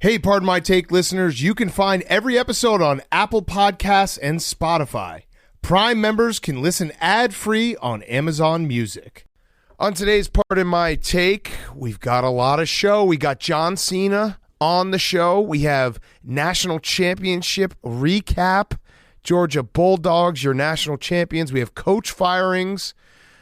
Hey, Pardon My Take listeners, you can find every episode on Apple Podcasts and Spotify. Prime members can listen ad-free on Amazon Music. On today's Pardon My Take, we've got a lot of show. We got John Cena on the show. We have national championship recap. Georgia Bulldogs, your national champions. We have coach firings.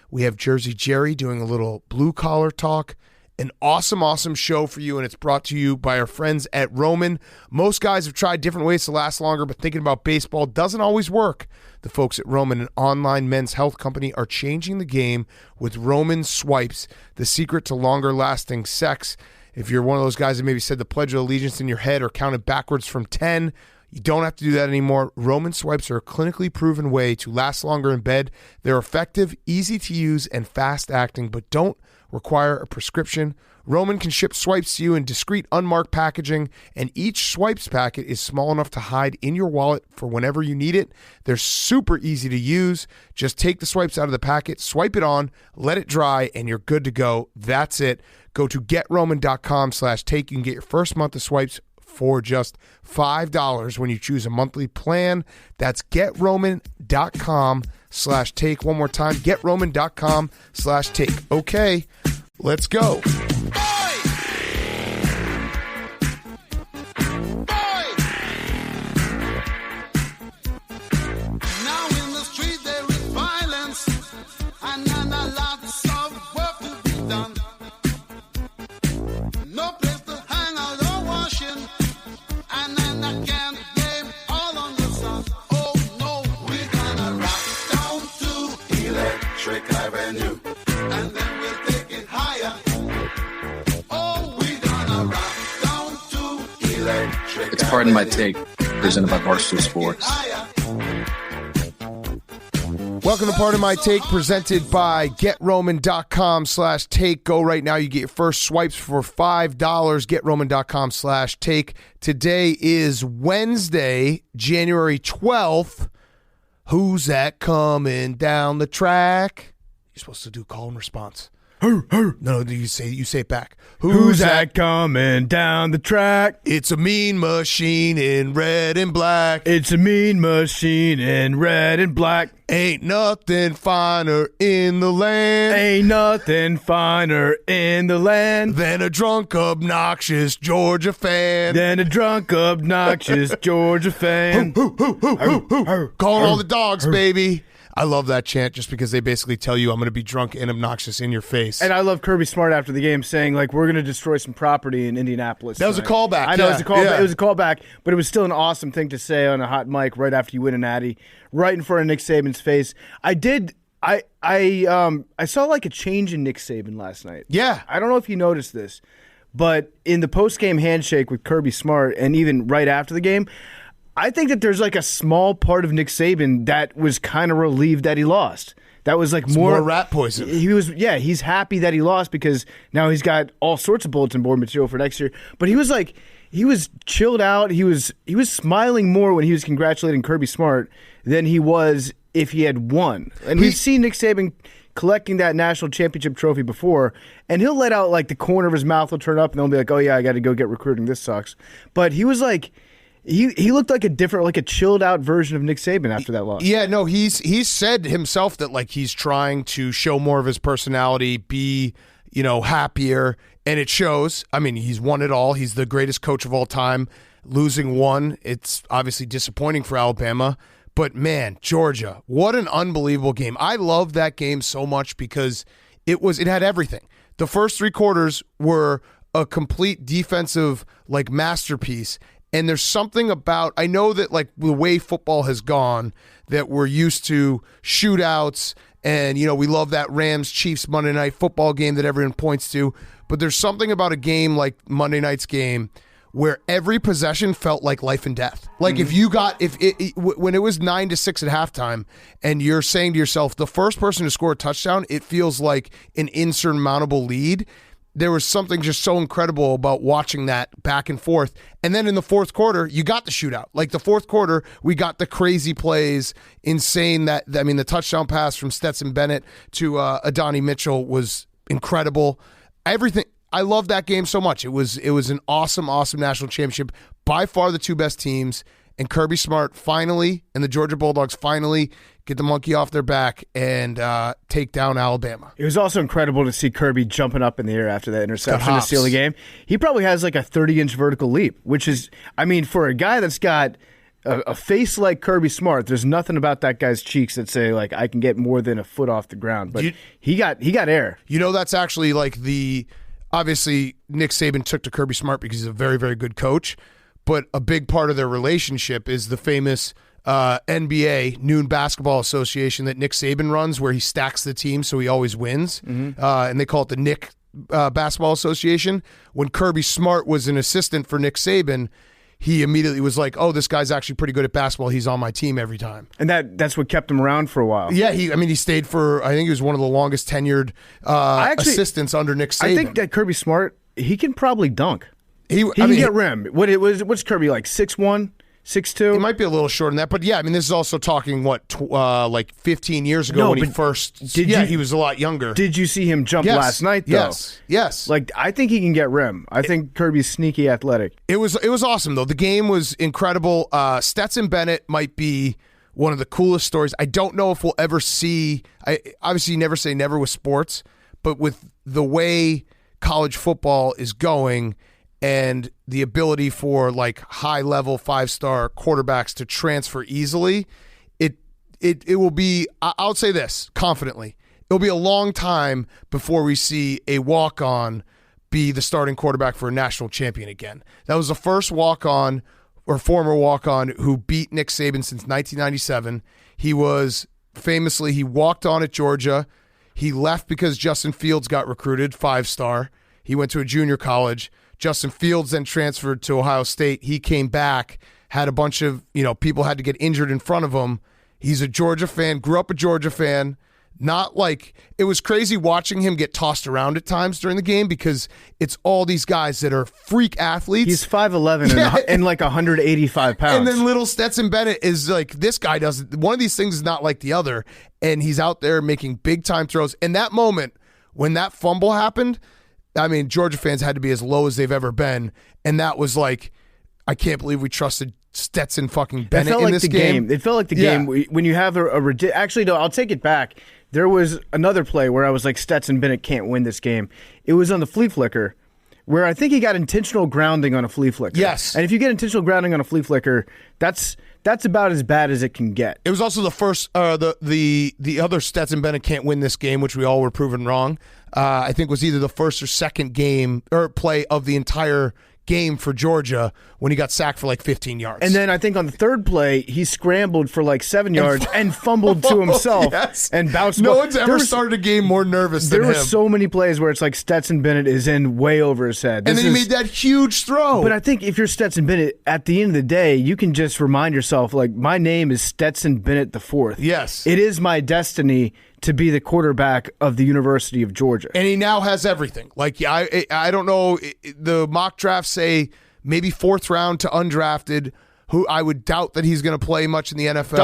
We have Jersey Jerry doing a little blue-collar talk. An awesome show for you, and it's brought to you by our friends at Roman. Most guys have tried different ways to last longer, but thinking about baseball doesn't always work. The folks at Roman, an online men's health company, are changing the game with Roman Swipes, the secret to longer-lasting sex. If you're one of those guys that maybe said the Pledge of Allegiance in your head or counted backwards from 10, you don't have to do that anymore. Roman Swipes are a clinically proven way to last longer in bed. They're effective, easy to use, and fast-acting, but don't require a prescription. Roman can ship swipes to you in discreet, unmarked packaging, and each swipes packet is small enough to hide in your wallet for whenever you need it. They're super easy to use. Just take the swipes out of the packet, swipe it on, let it dry, and you're good to go. That's it. Go to GetRoman.com/take. You can get your first month of swipes for just $5 when you choose a monthly plan. That's GetRoman.com/take. One more time, GetRoman.com/take. Okay, let's go. It's Pardon My Take, presented by Barstool Sports. Welcome to Pardon My Take, presented by GetRoman.com/take. Go right now. You get your first swipes for $5. GetRoman.com/take. Today is Wednesday, January 12th. Who's that coming down the track? You're supposed to do call and response. No, you say it back. Who's that coming down the track? It's a mean machine in red and black. It's a mean machine in red and black. Ain't nothing finer in the land. Ain't nothing finer in the land than a drunk, obnoxious Georgia fan. Than a drunk, obnoxious Georgia fan. Calling all the dogs, baby. I love that chant just because they basically tell you I'm going to be drunk and obnoxious in your face. And I love Kirby Smart after the game saying, like, we're going to destroy some property in Indianapolis. That was a callback. I know it was a callback. It was a callback, but it was still an awesome thing to say on a hot mic right after you win a natty, right in front of Nick Saban's face. I saw like a change in Nick Saban last night. Yeah. I don't know if you noticed this, but in the post-game handshake with Kirby Smart and even right after the game, I think that there's like a small part of Nick Saban that was kind of relieved that he lost. That was like more rat poison. He's happy that he lost because now he's got all sorts of bulletin board material for next year. But he was chilled out. He was smiling more when he was congratulating Kirby Smart than he was if he had won. And we've seen Nick Saban collecting that national championship trophy before, and he'll let out like the corner of his mouth will turn up, and they'll be like, "Oh yeah, I got to go get recruiting. This sucks." But he was like. He looked like a different, like a chilled out version of Nick Saban after that loss. Yeah, no, he's said himself that like he's trying to show more of his personality, be, happier, and it shows. I mean, he's won it all. He's the greatest coach of all time. Losing one, it's obviously disappointing for Alabama, but man, Georgia, what an unbelievable game. I love that game so much because it had everything. The first three quarters were a complete defensive like masterpiece. And there's something about, I know that like the way football has gone, that we're used to shootouts and, we love that Rams-Chiefs Monday Night Football game that everyone points to. But there's something about a game like Monday night's game where every possession felt like life and death. Like when it was 9-6 at halftime and you're saying to yourself, the first person to score a touchdown, it feels like an insurmountable lead. There was something just so incredible about watching that back and forth. And then in the fourth quarter, you got the shootout. Like the fourth quarter, we got the crazy plays, insane. The touchdown pass from Stetson Bennett to Adonai Mitchell was incredible. Everything I love that game so much. It was an awesome national championship. By far the two best teams, and Kirby Smart finally and the Georgia Bulldogs finally get the monkey off their back and take down Alabama. It was also incredible to see Kirby jumping up in the air after that interception to seal the game. He probably has like a 30-inch vertical leap, which is, I mean, for a guy that's got a face like Kirby Smart, there's nothing about that guy's cheeks that say like I can get more than a foot off the ground. But he got air. You know, that's actually like obviously Nick Saban took to Kirby Smart because he's a very, very good coach. But a big part of their relationship is the famous NBA, Noon Basketball Association, that Nick Saban runs, where he stacks the team so he always wins. Mm-hmm. And they call it the Nick Basketball Association. When Kirby Smart was an assistant for Nick Saban, he immediately was like, oh, this guy's actually pretty good at basketball. He's on my team every time. And that's what kept him around for a while. Yeah, he stayed for, I think he was one of the longest tenured assistants under Nick Saban. I think that Kirby Smart, he can probably dunk. He can get rim. What's Kirby, like 6'1", 6'2"? He might be a little shorter than that. But yeah, I mean, this is also talking, like 15 years ago when he first, he was a lot younger. Did you see him jump last night, though? Yes. Like, I think he can get rim. I think Kirby's sneaky athletic. It was awesome, though. The game was incredible. Stetson Bennett might be one of the coolest stories. I don't know if we'll ever see, obviously you never say never with sports, but with the way college football is going and the ability for like high-level 5-star quarterbacks to transfer easily, it will be, I'll say this confidently, it'll be a long time before we see a walk-on be the starting quarterback for a national champion again. That was the first walk-on or former walk-on who beat Nick Saban since 1997. He walked on at Georgia. He left because Justin Fields got recruited, 5-star. He went to a junior college. Justin Fields then transferred to Ohio State. He came back, had a bunch of, people had to get injured in front of him. He's a Georgia fan, grew up a Georgia fan. Not like, it was crazy watching him get tossed around at times during the game because it's all these guys that are freak athletes. He's 5'11" and like 185 pounds. And then little Stetson Bennett is like, this guy doesn't, one of these things is not like the other. And he's out there making big time throws. And that moment, when that fumble happened, I mean, Georgia fans had to be as low as they've ever been. And that was like, I can't believe we trusted Stetson fucking Bennett in this game. It felt like the game when you have actually, no, I'll take it back. There was another play where I was like, Stetson Bennett can't win this game. It was on the flea flicker where I think he got intentional grounding on a flea flicker. Yes. And if you get intentional grounding on a flea flicker, that's about as bad as it can get. It was also the first, the other Stetson Bennett can't win this game, which we all were proven wrong. I think was either the first or second game or play of the entire game for Georgia when he got sacked for like 15 yards. And then I think on the third play, he scrambled for like 7 yards and fumbled to himself and bounced. No one's ever started a game more nervous than him. There were so many plays where it's like Stetson Bennett is in way over his head. And then he made that huge throw. But I think if you're Stetson Bennett, at the end of the day, you can just remind yourself, like, my name is Stetson Bennett IV. Yes. It is my destiny to be the quarterback of the University of Georgia. And he now has everything. Like, I don't know, the mock drafts say maybe 4th round to undrafted, who I would doubt that he's going to play much in the NFL.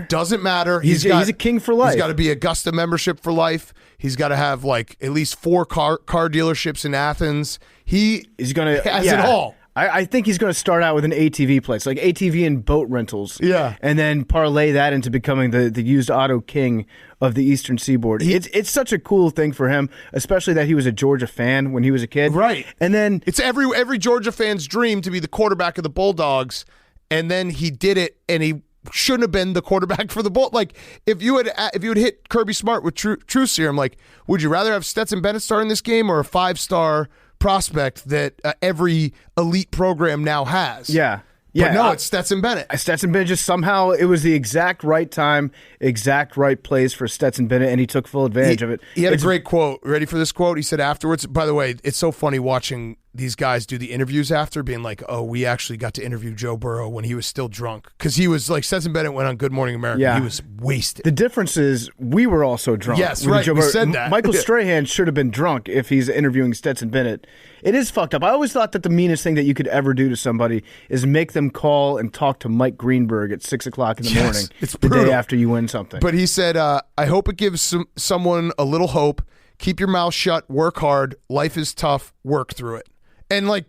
Doesn't matter. He's a king for life. He's got to be Augusta membership for life. He's got to have like at least 4 car dealerships in Athens. He's going to has it all. I think he's going to start out with an ATV place, like ATV and boat rentals. Yeah. And then parlay that into becoming the used auto king of the Eastern Seaboard. It's such a cool thing for him, especially that he was a Georgia fan when he was a kid. Right. And then it's every Georgia fan's dream to be the quarterback of the Bulldogs, and then he did it, and he shouldn't have been the quarterback for the Bull. Like, if you had hit Kirby Smart with true serum, like, would you rather have Stetson Bennett starting this game or a 5-star prospect that every elite program now has? Yeah. But no, it's Stetson Bennett. Stetson Bennett just somehow, it was the exact right time, exact right place for Stetson Bennett, and he took full advantage of it. He had a great quote. Ready for this quote? He said afterwards, by the way, it's so funny watching these guys do the interviews after, being like, oh, we actually got to interview Joe Burrow when he was still drunk. Because he was like, Stetson Bennett went on Good Morning America. Yeah. He was wasted. The difference is we were also drunk. Yes, right. We said that. Michael Strahan should have been drunk if he's interviewing Stetson Bennett. It is fucked up. I always thought that the meanest thing that you could ever do to somebody is make them call and talk to Mike Greenberg at 6 o'clock in the morning. It's the brutal. day after you win something. But he said, I hope it gives someone a little hope. keep your mouth shut, work hard, life is tough, work through it. And like,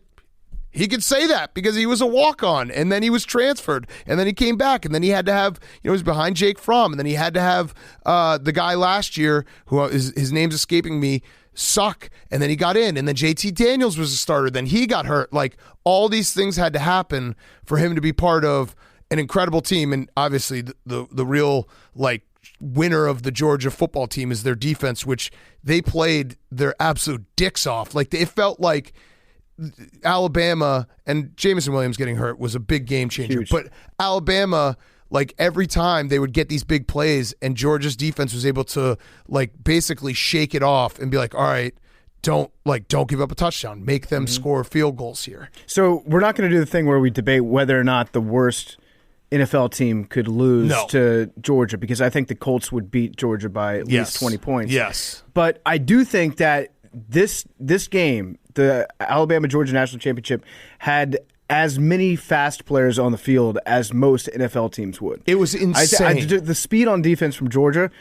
he could say that because he was a walk-on, and then he was transferred, and then he came back, and then he had to have, he was behind Jake Fromm, and then he had to have the guy last year, who his name's escaping me, suck, and then he got in, and then JT Daniels was a starter, then he got hurt. Like, all these things had to happen for him to be part of an incredible team, and obviously the real, like, winner of the Georgia football team is their defense, which they played their absolute dicks off. Like, it felt like Alabama, and Jameson Williams getting hurt was a big game changer. Huge. But Alabama, like, every time they would get these big plays, and Georgia's defense was able to, like, basically shake it off and be like, all right, don't give up a touchdown. Make them score field goals here. So we're not going to do the thing where we debate whether or not the worst NFL team could lose to Georgia, because I think the Colts would beat Georgia by at least 20 points. Yes. But I do think that this game, the Alabama-Georgia National Championship, had as many fast players on the field as most NFL teams would. It was insane. The speed on defense from Georgia,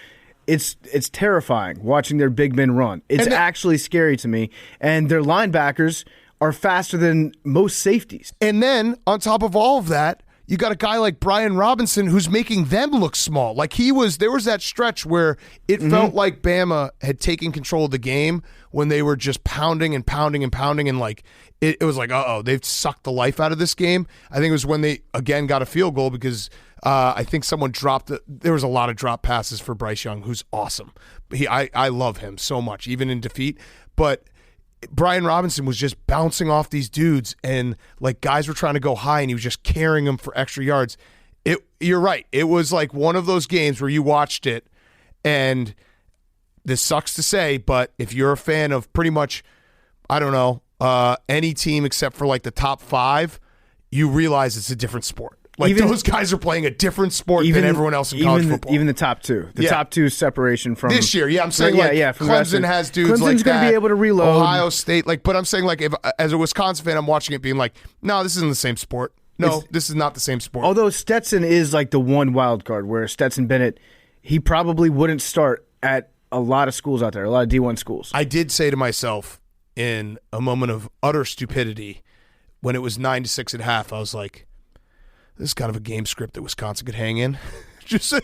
it's terrifying watching their big men run. It's actually scary to me. And their linebackers are faster than most safeties. And then, on top of all of that, you got a guy like Brian Robinson who's making them look small. Like, there was that stretch where it felt like Bama had taken control of the game when they were just pounding and pounding and pounding, and like it was like, they've sucked the life out of this game. I think it was when they again got a field goal because I think someone there was a lot of drop passes for Bryce Young, who's awesome. I love him so much, even in defeat. But Brian Robinson was just bouncing off these dudes, and like guys were trying to go high, and he was just carrying them for extra yards. You're right. It was like one of those games where you watched it, and this sucks to say, but if you're a fan of pretty much, I don't know, any team except for like the top 5, you realize it's a different sport. Like, those guys are playing a different sport than everyone else in college football. Even the top 2. The top 2 separation from this year. Yeah, I'm saying Clemson has dudes Clemson's like that. Clemson's going to be able to reload. Ohio State, but I'm saying, like, if as a Wisconsin fan, I'm watching it being like, no, this isn't the same sport. No, this is not the same sport. Although Stetson is like the one wild card, where Stetson Bennett, he probably wouldn't start at a lot of schools out there, a lot of D1 schools. I did say to myself in a moment of utter stupidity when it was 9-6 at half, I was like, this is kind of a game script that Wisconsin could hang in. Just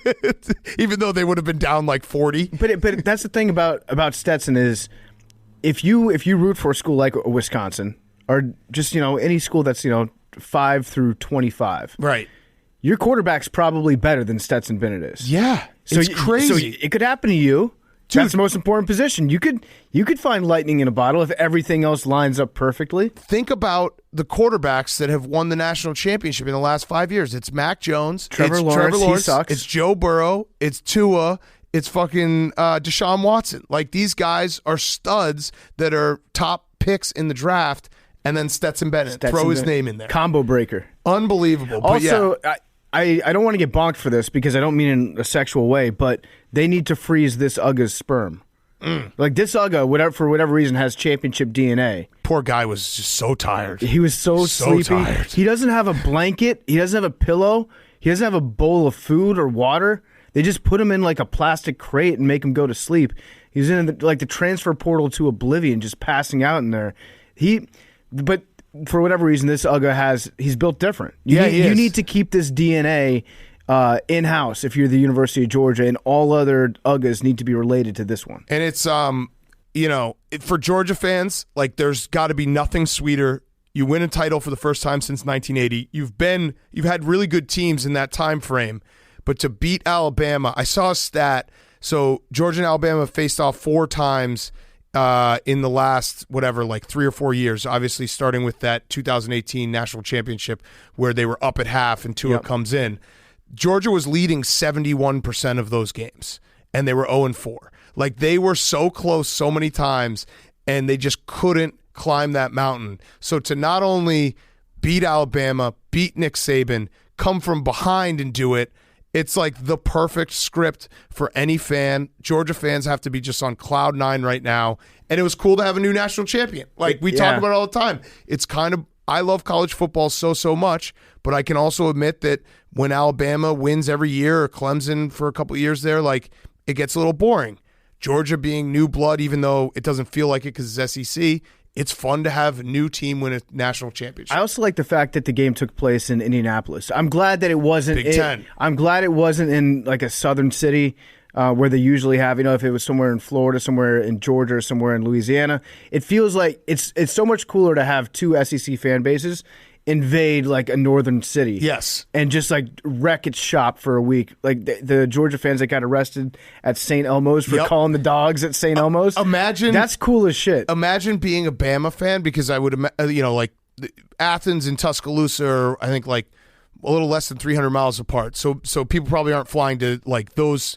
even though they would have been down like 40. But that's the thing about Stetson is if you root for a school like Wisconsin, or just any school that's 5 through 25, right? Your quarterback's probably better than Stetson Bennett is. Yeah, it's crazy. So it could happen to you. Dude, that's the most important position. You could find lightning in a bottle if everything else lines up perfectly. Think about the quarterbacks that have won the national championship in the last 5 years. It's Mac Jones. Trevor Lawrence. He sucks. It's Joe Burrow. It's Tua. It's fucking Deshaun Watson. Like, these guys are studs that are top picks in the draft, and then Stetson Bennett. Throw his name in there. Combo breaker. Unbelievable. Also, I don't want to get bonked for this because I don't mean in a sexual way, but they need to freeze this Uga's sperm. Like, this Uga, for whatever reason, has championship DNA. Poor guy was just so tired. He was so sleepy. Tired. He doesn't have a blanket. He doesn't have a pillow. He doesn't have a bowl of food or water. They just put him in like a plastic crate and make him go to sleep. He's in the transfer portal to oblivion, just passing out in there. But for whatever reason, this Uga he's built different. You need to keep this DNA in-house if you're the University of Georgia, and all other Ugas need to be related to this one. And it's, for Georgia fans, like, there's got to be nothing sweeter. You win a title for the first time since 1980. You've had really good teams in that time frame, but to beat Alabama, I saw a stat. So Georgia and Alabama faced off 4 times in the last, 3 or 4 years, obviously starting with that 2018 national championship where they were up at half and Tua comes in. Georgia was leading 71% of those games, and they were 0-4. Like, they were so close so many times, and they just couldn't climb that mountain. So to not only beat Alabama, beat Nick Saban, come from behind and do it, it's like the perfect script for any fan. Georgia fans have to be just on cloud 9 right now. And it was cool to have a new national champion. Like, we talk about it all the time. It's kind of, I love college football so much, but I can also admit that when Alabama wins every year, or Clemson for a couple of years there, like, it gets a little boring. Georgia being new blood, even though it doesn't feel like it because it's SEC, it's fun to have a new team win a national championship. I also like the fact that the game took place in Indianapolis. I'm glad that it wasn't Big Ten. I'm glad it wasn't in like a southern city where they usually have, if it was somewhere in Florida, somewhere in Georgia, or somewhere in Louisiana. It feels like it's so much cooler to have two SEC fan bases invade like a northern city. Yes. And just like wreck its shop for a week. Like the Georgia fans that got arrested at St. Elmo's for calling the dogs at St. Elmo's. Imagine. That's cool as shit. Imagine being a Bama fan, because I would, like Athens and Tuscaloosa are, I think, like a little less than 300 miles apart. So people probably aren't flying to like those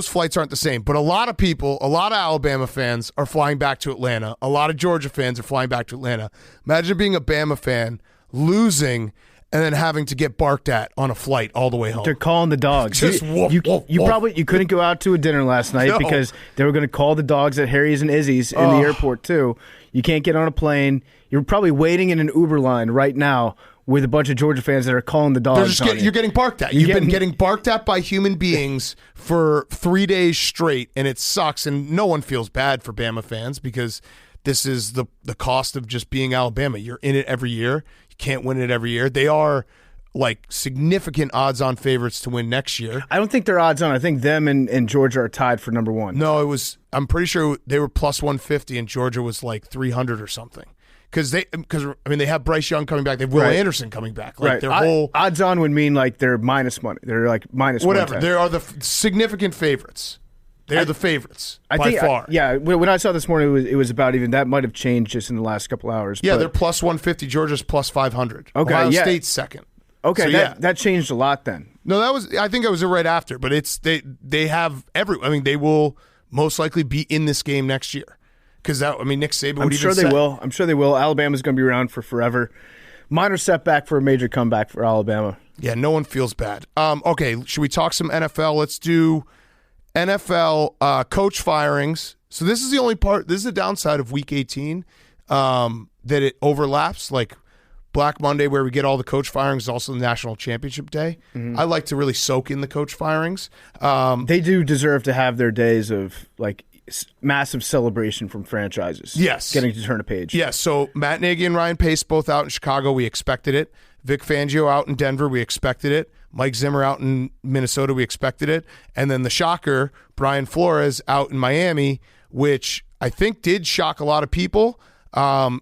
flights aren't the same. But a lot of people, a lot of Alabama fans are flying back to Atlanta. A lot of Georgia fans are flying back to Atlanta. Imagine being a Bama fan, losing, and then having to get barked at on a flight all the way home. They're calling the dogs. Just you probably couldn't go out to a dinner last night because they were going to call the dogs at Harry's and Izzy's in the airport too. You can't get on a plane. You're probably waiting in an Uber line right now with a bunch of Georgia fans that are calling the dogs. You're getting barked at. You've been getting barked at by human beings for 3 days straight, and it sucks. And no one feels bad for Bama fans because this is the cost of just being Alabama. You're in it every year. Can't win it every year. They are like significant odds-on favorites to win next year. I don't think they're odds-on. I think them and Georgia are tied for number one. No, I'm pretty sure they were plus 150 and Georgia was like 300 or something. Because they have Bryce Young coming back. They have Will Anderson coming back. Like their whole odds-on would mean like they're minus money. They're like minus whatever. 110. They are the significant favorites. They're the favorites by far. When I saw this morning, it was about even. That might have changed just in the last couple hours. Yeah, they're plus 150. Georgia's plus 500. Okay, Ohio State's second. Okay, so, that changed a lot then. No, I think it was right after. But they have they will most likely be in this game next year because Nick Saban. I'm sure they will. I'm sure they will. Alabama's going to be around for forever. Minor setback for a major comeback for Alabama. Yeah, no one feels bad. Okay, should we talk some NFL? Let's do NFL coach firings. So this is the only part. This is the downside of Week 18 that it overlaps. Like Black Monday, where we get all the coach firings, is also the National Championship Day. Mm-hmm. I like to really soak in the coach firings. They do deserve to have their days of like massive celebration from franchises. Yes, getting to turn a page. Yes. So Matt Nagy and Ryan Pace both out in Chicago. We expected it. Vic Fangio out in Denver. We expected it. Mike Zimmer out in Minnesota, we expected it. And then the shocker, Brian Flores out in Miami, which I think did shock a lot of people.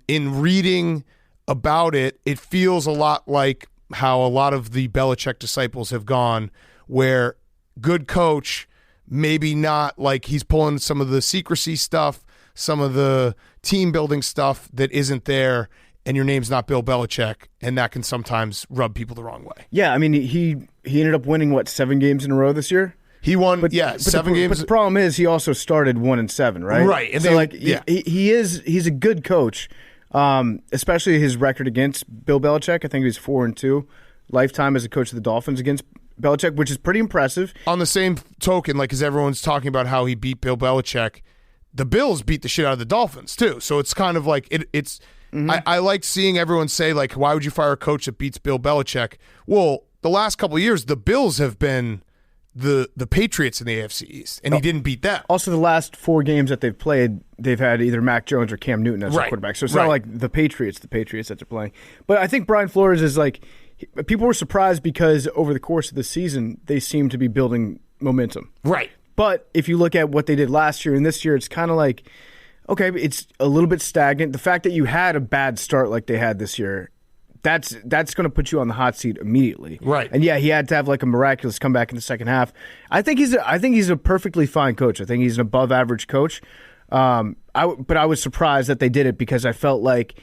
In reading about it, it feels a lot like how a lot of the Belichick disciples have gone, where good coach, maybe not like he's pulling some of the secrecy stuff, some of the team building stuff that isn't there, and your name's not Bill Belichick, and that can sometimes rub people the wrong way. Yeah, I mean, he ended up winning, 7 games in a row this year? He won, 7 games. But the problem is he also started 1-7, right? Right. And so, he's a good coach, especially his record against Bill Belichick. I think he was 4-2 lifetime as a coach of the Dolphins against Belichick, which is pretty impressive. On the same token, because everyone's talking about how he beat Bill Belichick, the Bills beat the shit out of the Dolphins, too. So it's kind of like it's mm-hmm. I like seeing everyone say, why would you fire a coach that beats Bill Belichick? Well, the last couple of years, the Bills have been the Patriots in the AFC East, and he didn't beat them. Also, the last 4 games that they've played, they've had either Mac Jones or Cam Newton as their quarterback. So it's not like the Patriots that they're playing. But I think Brian Flores is people were surprised because over the course of the season, they seem to be building momentum. Right. But if you look at what they did last year and this year, it's kind of like, okay, it's a little bit stagnant. The fact that you had a bad start like they had this year, that's going to put you on the hot seat immediately. Right. And yeah, he had to have a miraculous comeback in the second half. I think he's a perfectly fine coach. I think he's an above average coach. But I was surprised that they did it because I felt like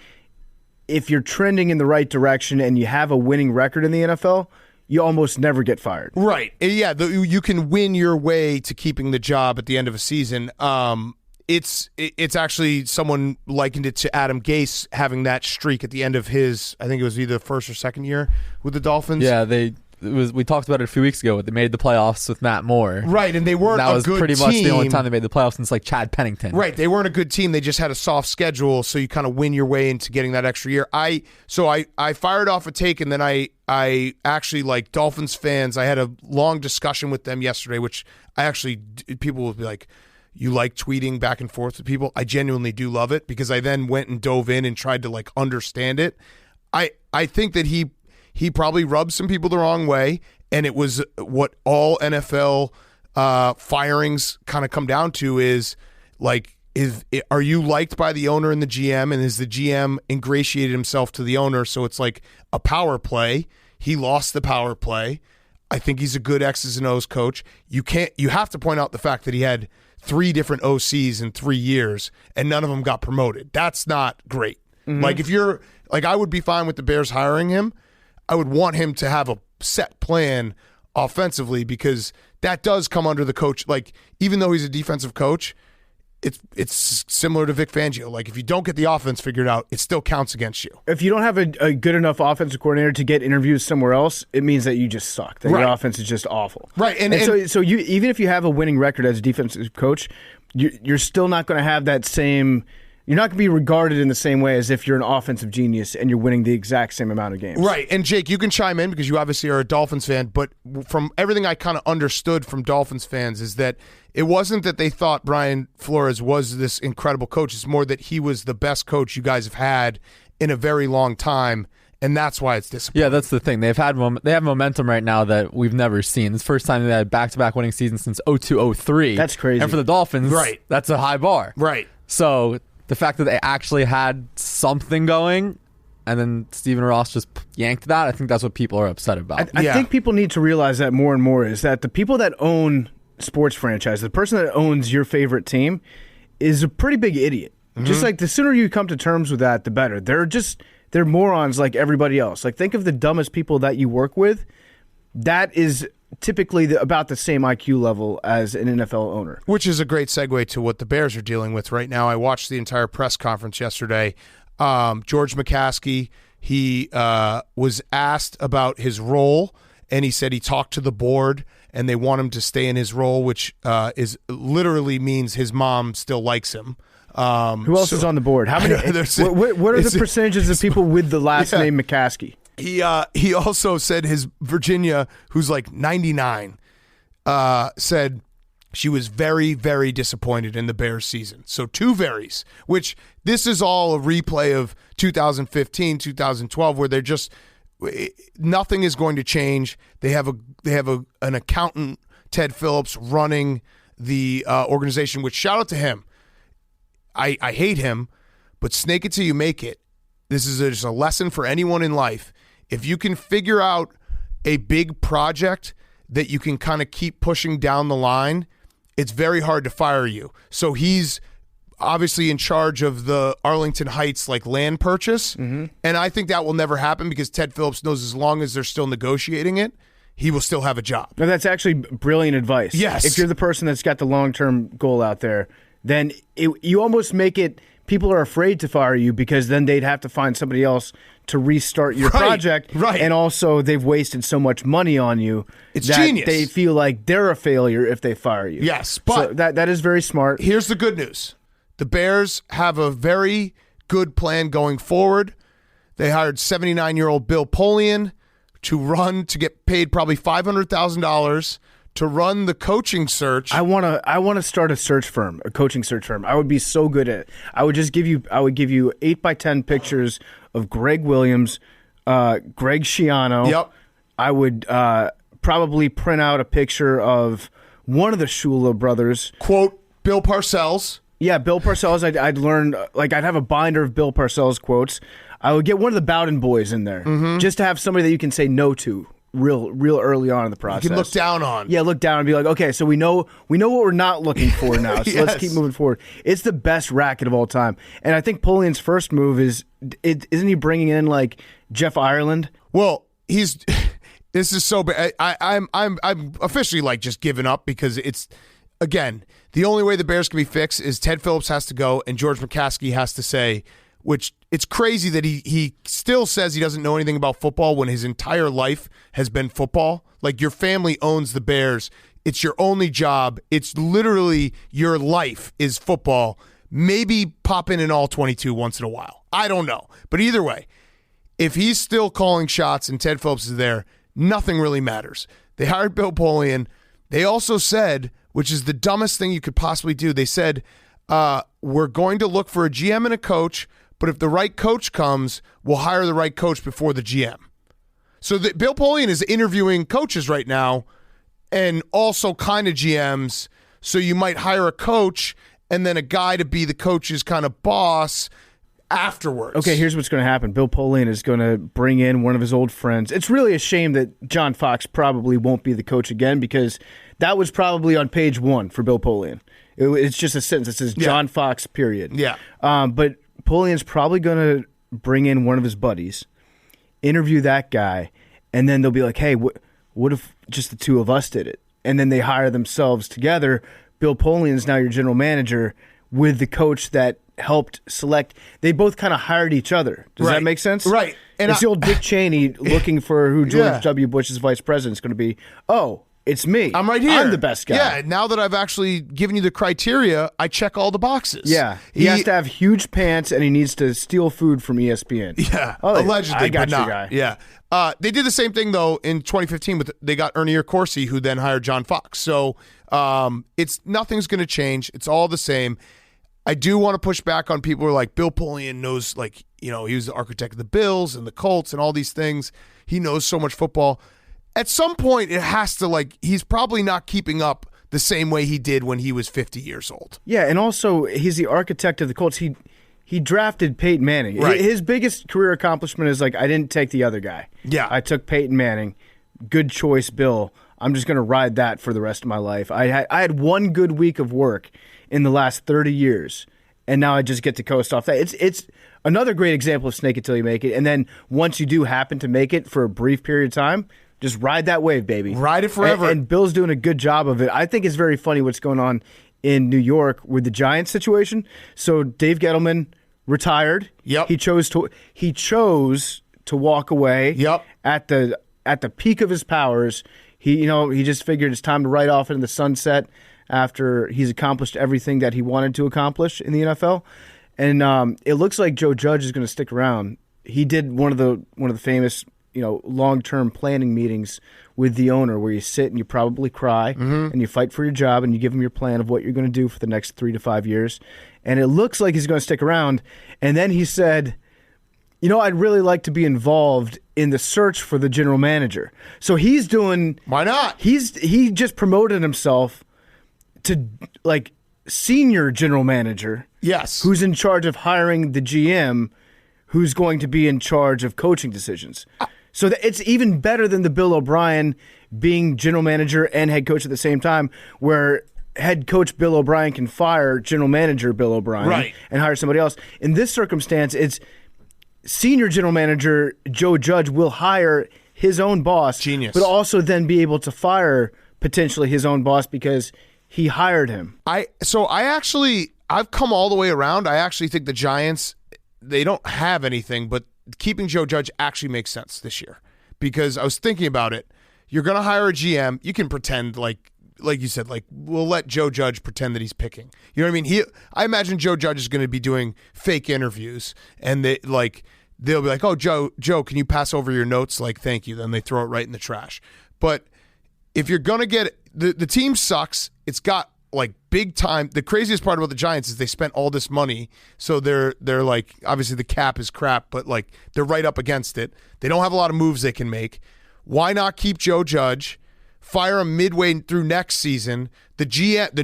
if you're trending in the right direction and you have a winning record in the NFL, you almost never get fired. Right. Yeah, you can win your way to keeping the job at the end of a season. It's actually, someone likened it to Adam Gase having that streak at the end of his, I think it was either first or second year with the Dolphins. Yeah, we talked about it a few weeks ago. They made the playoffs with Matt Moore. Right, and they weren't a good team. That was pretty much the only time they made the playoffs since Chad Pennington. Right, they weren't a good team. They just had a soft schedule, so you kind of win your way into getting that extra year. I fired off a take, and then I actually, Dolphins fans, I had a long discussion with them yesterday, which people will be like, you like tweeting back and forth with people. I genuinely do love it because I then went and dove in and tried to like understand it. I think that he probably rubbed some people the wrong way, and it was what all NFL firings kind of come down to is like, are you liked by the owner and the GM, and is the GM ingratiated himself to the owner? So it's like a power play. He lost the power play. I think he's a good X's and O's coach. You have to point out the fact that he had 3 different OCs in 3 years and none of them got promoted. That's not great. Mm-hmm. Like if you're like, I would be fine with the Bears hiring him. I would want him to have a set plan offensively because that does come under the coach. Like even though he's a defensive coach, it's similar to Vic Fangio. Like if you don't get the offense figured out, it still counts against you. If you don't have a good enough offensive coordinator to get interviews somewhere else, it means that you just suck. That your offense is just awful. Right. And so you, even if you have a winning record as a defensive coach, you're still not going to have that same. You're not going to be regarded in the same way as if you're an offensive genius and you're winning the exact same amount of games. Right. And Jake, you can chime in because you obviously are a Dolphins fan, but from everything I kind of understood from Dolphins fans is that it wasn't that they thought Brian Flores was this incredible coach. It's more that he was the best coach you guys have had in a very long time, and that's why it's disappointing. Yeah, that's the thing. They have momentum right now that we've never seen. It's the first time they had back-to-back winning seasons since 2002-03. That's crazy. And for the Dolphins, right, that's a high bar. Right. So the fact that they actually had something going and then Stephen Ross just yanked that, I think that's what people are upset about. I think people need to realize that more and more is that the people that own sports franchise, the person that owns your favorite team is a pretty big idiot. Mm-hmm. Just like the sooner you come to terms with that, the better. They're morons like everybody else. Like think of the dumbest people that you work with. That is typically about the same IQ level as an NFL owner. Which is a great segue to what the Bears are dealing with right now. I watched the entire press conference yesterday. George McCaskey, he was asked about his role, and he said he talked to the board, and they want him to stay in his role, which is literally means his mom still likes him. Who else is on the board? How many? What are the percentages of people with the last name McCaskey? He also said his Virginia, who's like 99, said she was very, very disappointed in the Bears season. So 2 varies, which this is all a replay of 2015, 2012, where they're just nothing is going to change. They have an accountant, Ted Phillips, running the organization. Which shout out to him. I hate him, but snake it till you make it. This is just a lesson for anyone in life. If you can figure out a big project that you can kind of keep pushing down the line, it's very hard to fire you. So he's obviously in charge of the Arlington Heights like land purchase, and I think that will never happen because Ted Phillips knows as long as they're still negotiating it, he will still have a job. No, that's actually brilliant advice. Yes. If you're the person that's got the long-term goal out there, then you almost make it people are afraid to fire you because then they'd have to find somebody else to restart your project. Right. And also they've wasted so much money on you. It's that genius. They feel like they're a failure if they fire you. Yes, but so that is very smart. Here's the good news. The Bears have a very good plan going forward. They hired 79-year-old Bill Polian to get paid probably $500,000 to run the coaching search. I want to start a search firm, a coaching search firm. I would be so good at it. I would give you 8x10 pictures of Greg Williams, Greg Schiano. Yep. I would probably print out a picture of one of the Shula brothers. Quote Bill Parcells. Yeah, Bill Parcells. I'd learn I'd have a binder of Bill Parcells quotes. I would get one of the Bowden boys in there just to have somebody that you can say no to. Real early on in the process. You can look down on. Yeah, look down and be like, okay, so we know what we're not looking for now. So let's keep moving forward. It's the best racket of all time, and I think Polian's first move isn't he bringing in like Jeff Ireland? Well, this is so bad. I'm officially like just giving up because it's again the only way the Bears can be fixed is Ted Phillips has to go and George McCaskey has to say. Which it's crazy that he still says he doesn't know anything about football when his entire life has been football. Like your family owns the Bears. It's your only job. It's literally your life is football. Maybe pop in an all-22 once in a while. I don't know. But either way, if he's still calling shots and Ted Phillips is there, nothing really matters. They hired Bill Polian. They also said which is the dumbest thing you could possibly do. They said, we're going to look for a GM and a coach, but if the right coach comes, we'll hire the right coach before the GM. So Bill Polian is interviewing coaches right now and also kind of GMs. So you might hire a coach and then a guy to be the coach's kind of boss afterwards. Okay, here's what's going to happen. Bill Polian is going to bring in one of his old friends. It's really a shame that John Fox probably won't be the coach again, because that was probably on page 1 for Bill Polian. It's just a sentence that says John Fox, period. Yeah. But Polian's probably going to bring in one of his buddies, interview that guy, and then they'll be like, hey, what if just the two of us did it? And then they hire themselves together. Bill Polian is now your general manager with the coach that helped select. They both kind of hired each other. Does that make sense? Right. And it's the old Dick Cheney looking for who George W. Bush's vice president is going to be. Oh, it's me. I'm right here. I'm the best guy. Yeah, now that I've actually given you the criteria, I check all the boxes. Yeah. He has to have huge pants, and he needs to steal food from ESPN. Yeah, oh, allegedly, I got but you, not. guy. Yeah. They did the same thing, though, in 2015. They got Ernie Corsi, who then hired John Fox. So nothing's going to change. It's all the same. I do want to push back on people who are like, Bill Polian knows, like, he was the architect of the Bills and the Colts and all these things. He knows so much football. At some point, it has to, he's probably not keeping up the same way he did when he was 50 years old. Yeah, and also, he's the architect of the Colts. He drafted Peyton Manning. Right. His biggest career accomplishment is, I didn't take the other guy. Yeah. I took Peyton Manning. Good choice, Bill. I'm just going to ride that for the rest of my life. I had one good week of work in the last 30 years, and now I just get to coast off that. It's another great example of snake it till you make it, and then once you do happen to make it for a brief period of time, just ride that wave, baby. Ride it forever. And Bill's doing a good job of it. I think it's very funny what's going on in New York with the Giants situation. So Dave Gettleman retired. Yep. He chose to walk away. Yep. At the peak of his powers. He just figured it's time to ride off into the sunset after he's accomplished everything that he wanted to accomplish in the NFL. And it looks like Joe Judge is going to stick around. He did one of the famous long-term planning meetings with the owner where you sit and you probably cry and you fight for your job and you give him your plan of what you're going to do for the next 3 to 5 years. And it looks like he's going to stick around. And then he said, I'd really like to be involved in the search for the general manager. So he's doing... Why not? He just promoted himself to senior general manager. Yes. Who's in charge of hiring the GM who's going to be in charge of coaching decisions. So that it's even better than the Bill O'Brien being general manager and head coach at the same time, where head coach Bill O'Brien can fire general manager Bill O'Brien and hire somebody else. In this circumstance, it's senior general manager Joe Judge will hire his own boss, Genius, but also then be able to fire potentially his own boss because he hired him. I've come all the way around. I actually think the Giants, they don't have anything, but keeping Joe Judge actually makes sense this year, because I was thinking about it. You're going to hire a GM. You can pretend like you said, we'll let Joe Judge pretend that he's picking. You know what I mean? I imagine Joe Judge is going to be doing fake interviews, and they'll be like, "Oh, Joe, can you pass over your notes? Thank you." Then they throw it right in the trash. But if you're going to get the team sucks, it's got big time. The craziest part about the Giants is they spent all this money, so they're obviously the cap is crap, but they're right up against it. They don't have a lot of moves they can make. Why not keep Joe Judge? Fire him midway through next season. The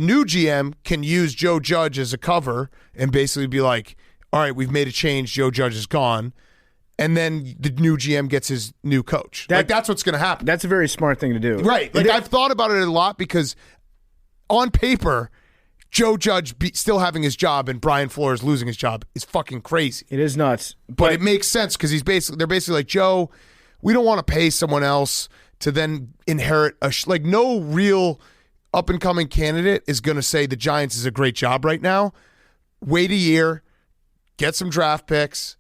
new GM can use Joe Judge as a cover and basically be like, all right, we've made a change. Joe Judge is gone. And then the new GM gets his new coach. That's what's going to happen. That's a very smart thing to do. Right. I've thought about it a lot, because on paper, Joe Judge still having his job and Brian Flores losing his job is fucking crazy. It is nuts. But it makes sense, because they're basically like, Joe, we don't want to pay someone else to then inherit no real up-and-coming candidate is going to say the Giants is a great job right now. Wait a year, get some draft picks,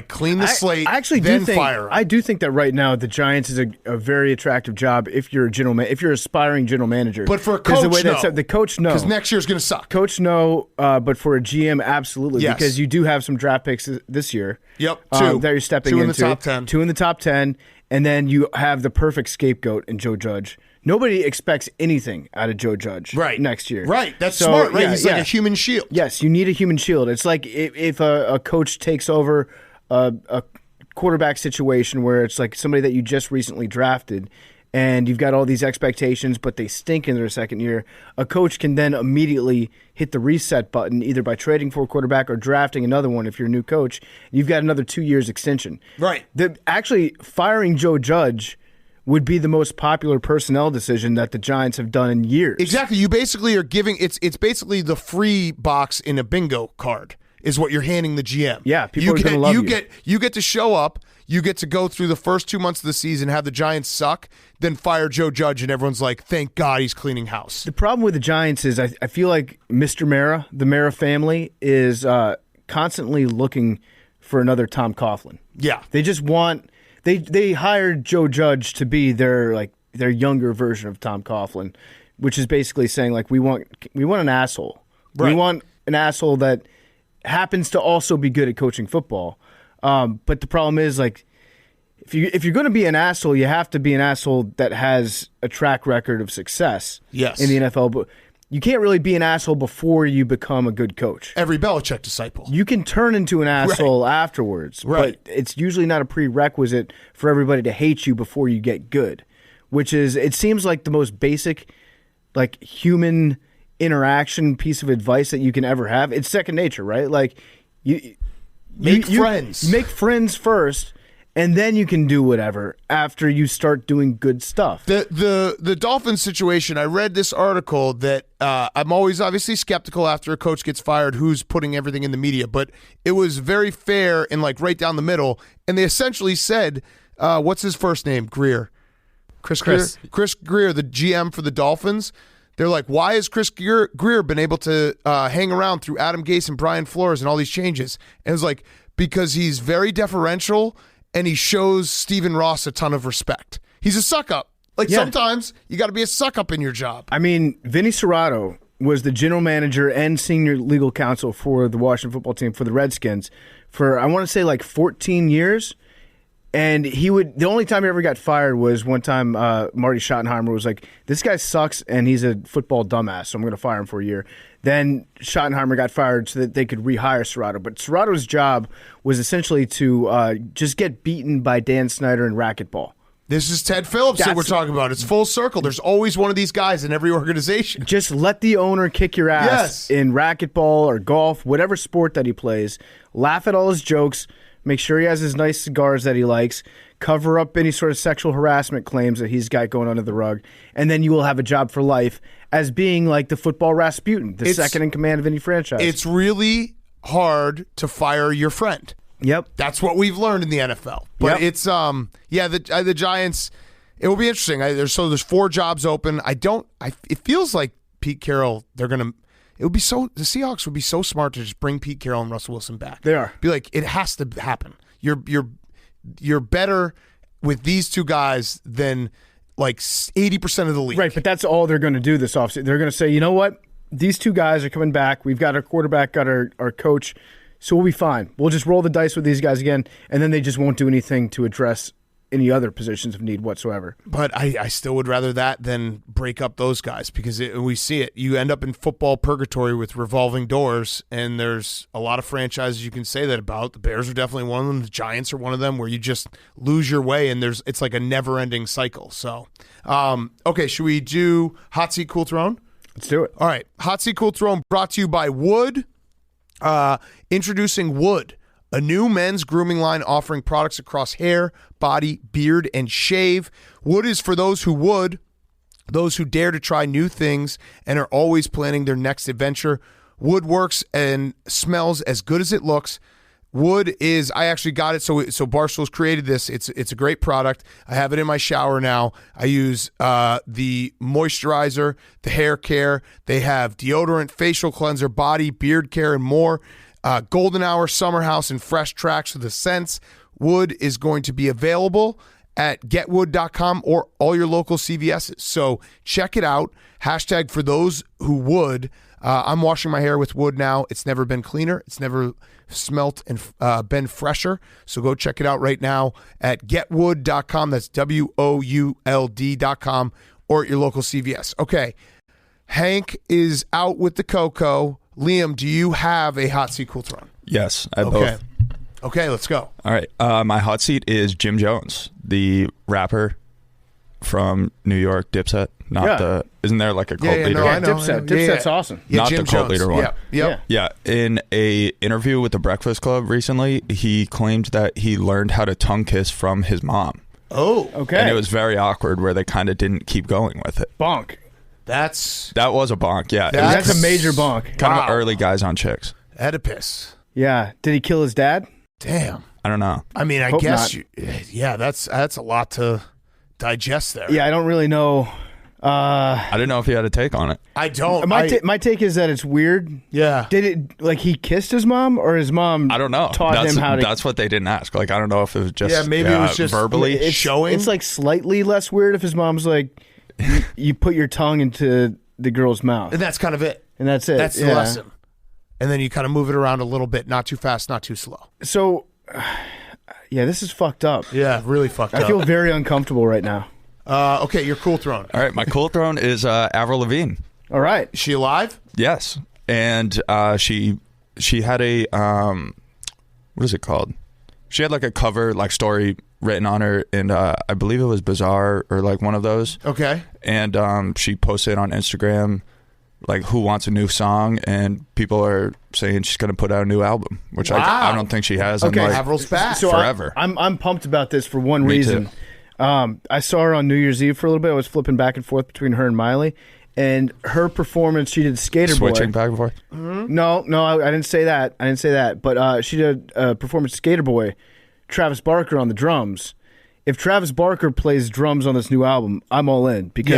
clean the slate, I actually then do think, fire him. I do think that right now the Giants is a very attractive job if you're if you're aspiring general manager. But for a coach, the coach, no. Because next year's going to suck. Coach, no. But for a GM, absolutely. Yes. Because you do have some draft picks this year. Yep, that you're stepping into. Two in the top 10. Two in the top 10. and then you have the perfect scapegoat in Joe Judge. Nobody expects anything out of Joe Judge next year. Right. That's smart, right? Yeah, He's like a human shield. Yes, you need a human shield. It's like if a coach takes over a quarterback situation where it's like somebody that you just recently drafted and you've got all these expectations, but they stink in their second year, a coach can then immediately hit the reset button either by trading for a quarterback or drafting another one if you're a new coach. You've got another 2 years extension. Right. Actually, firing Joe Judge would be the most popular personnel decision that the Giants have done in years. Exactly. You basically are giving it's basically the free box in a bingo card is what you're handing the GM. Yeah, people are going to love you. You get to show up, you get to go through the first 2 months of the season, have the Giants suck, then fire Joe Judge, and everyone's like, thank God he's cleaning house. The problem with the Giants is I feel like Mr. Mara, the Mara family, is constantly looking for another Tom Coughlin. Yeah. They just want they hired Joe Judge to be their younger version of Tom Coughlin, which is basically saying like we want an asshole. Right. We want an asshole that happens to also be good at coaching football. But the problem is like if you're going to be an asshole, you have to be an asshole that has a track record of success in the NFL. But you can't really be an asshole before you become a good coach. Every Belichick disciple. You can turn into an asshole afterwards, but it's usually not a prerequisite for everybody to hate you before you get good, which is, it seems like the most basic, like human interaction piece of advice that you can ever have. It's second nature, right? Like Make friends. Make friends first, and then you can do whatever after you start doing good stuff. The Dolphins situation, I read this article that I'm always obviously skeptical after a coach gets fired who's putting everything in the media, but it was very fair and like right down the middle. And they essentially said, what's his first name? Greer. Chris Greer, the GM for the Dolphins. They're like, why has Chris Greer been able to hang around through Adam Gase and Brian Flores and all these changes? And it's like, because he's very deferential and he shows Stephen Ross a ton of respect. He's a suck-up. Like, sometimes you got to be a suck-up in your job. I mean, Vinny Serrato was the general manager and senior legal counsel for the Washington football team for the Redskins for, I want to say, like 14 years. And the only time he ever got fired was one time Marty Schottenheimer was like, this guy sucks and he's a football dumbass, so I'm going to fire him for a year. Then Schottenheimer got fired so that they could rehire Serrato. But Serrato's job was essentially to just get beaten by Dan Snyder in racquetball. This is Ted Phillips that we're talking about. It's full circle. There's always one of these guys in every organization. Just let the owner kick your ass in racquetball or golf, whatever sport that he plays. Laugh at all his jokes. Make sure he has his nice cigars that he likes. Cover up any sort of sexual harassment claims that he's got going under the rug. And then you will have a job for life as being like the football Rasputin, the second in command of any franchise. It's really hard to fire your friend. Yep. That's what we've learned in the NFL. But it's, the Giants, it will be interesting. There's 4 jobs open. It feels like Pete Carroll, the Seahawks would be so smart to just bring Pete Carroll and Russell Wilson back. They are. Be like, it has to happen. You're better with these two guys than like 80% of the league. Right, but that's all they're going to do this offseason. They're going to say, you know what? These two guys are coming back. We've got our quarterback, got our coach, so we'll be fine. We'll just roll the dice with these guys again, and then they just won't do anything to address any other positions of need whatsoever. But I still would rather that than break up those guys because we see it. You end up in football purgatory with revolving doors, and there's a lot of franchises you can say that about. The Bears are definitely one of them. The Giants are one of them where you just lose your way, and it's like a never-ending cycle. So, okay, should we do Hot Seat, Cool Throne? Let's do it. All right. Hot Seat, Cool Throne brought to you by Wood. Introducing Wood, a new men's grooming line offering products across hair, body, beard, and shave. Wood is for those who dare to try new things and are always planning their next adventure. Wood works and smells as good as it looks. Wood is, I actually got it, so Barstool's created this. It's a great product. I have it in my shower now. I use the moisturizer, the hair care. They have deodorant, facial cleanser, body, beard care, and more. Golden Hour, Summer House, and Fresh Tracks with the scents. Wood is going to be available at getwood.com or all your local CVS's. So check it out. Hashtag for those who would. I'm washing my hair with wood now. It's never been cleaner. It's never smelt and been fresher. So go check it out right now at getwood.com. That's WOULD.com, or at your local CVS. Okay. Hank is out with the Coco. Liam, do you have a hot seat, cool throne? Yes, I have Okay. both. Okay, let's go. All right. My hot seat is Jim Jones, the rapper from New York, Dipset. Isn't there like a cult leader? no, I know. Dipset. Yeah, Dipset's yeah. awesome. Yeah, Not Jim the cult Jones. leader one. Yeah. Yep. Yeah, in a interview with the Breakfast Club recently, he claimed that he learned how to tongue kiss from his mom. Oh, Okay. And it was very awkward where they kind of didn't keep going with it. bonk. that Was a bonk, yeah. It was That's That's a major bonk. kind wow. of early guys on chicks. Oedipus. Yeah. Did he kill his dad? Damn. I don't know. I mean, I Hope guess, not. that's a lot to digest there. Yeah, I don't really know. I didn't know if he had a take on it. I don't. My take is that it's weird. Yeah. Did it like he kissed his mom, or his mom? I don't know. Taught him how to. That's what they didn't ask. Like, I don't know if it was just Yeah, maybe it was just verbally. it's, showing? It's like slightly less weird if his mom's like, you put your tongue into the girl's mouth, And that's kind of it. and that's it. That's the Yeah. lesson. And then you kind of move it around a little bit, not too fast, not too slow. So, yeah, this is fucked up. Yeah, really fucked I up. feel very uncomfortable right now. Okay, your cool throne. All right, my cool throne is Avril Lavigne. All right. Is she alive? Yes, and she had a what is it called? She had like a cover like story written on her, and I believe it was Bizarre or like one of those. Okay. And she posted on Instagram like who wants a new song, and people are saying she's going to put out a new album, which Wow. I don't think she has. Okay. I'm like, Avril's back. So Forever. I'm pumped about this for one Me reason. too. I saw her on New Year's Eve for a little bit. I was flipping back and forth between her and Miley, and her performance. She did Skater switching Boy. back and forth. No, I didn't say that. But she did a performance Skater Boy. Travis Barker on the drums. If Travis Barker plays drums on this new album, I'm all in because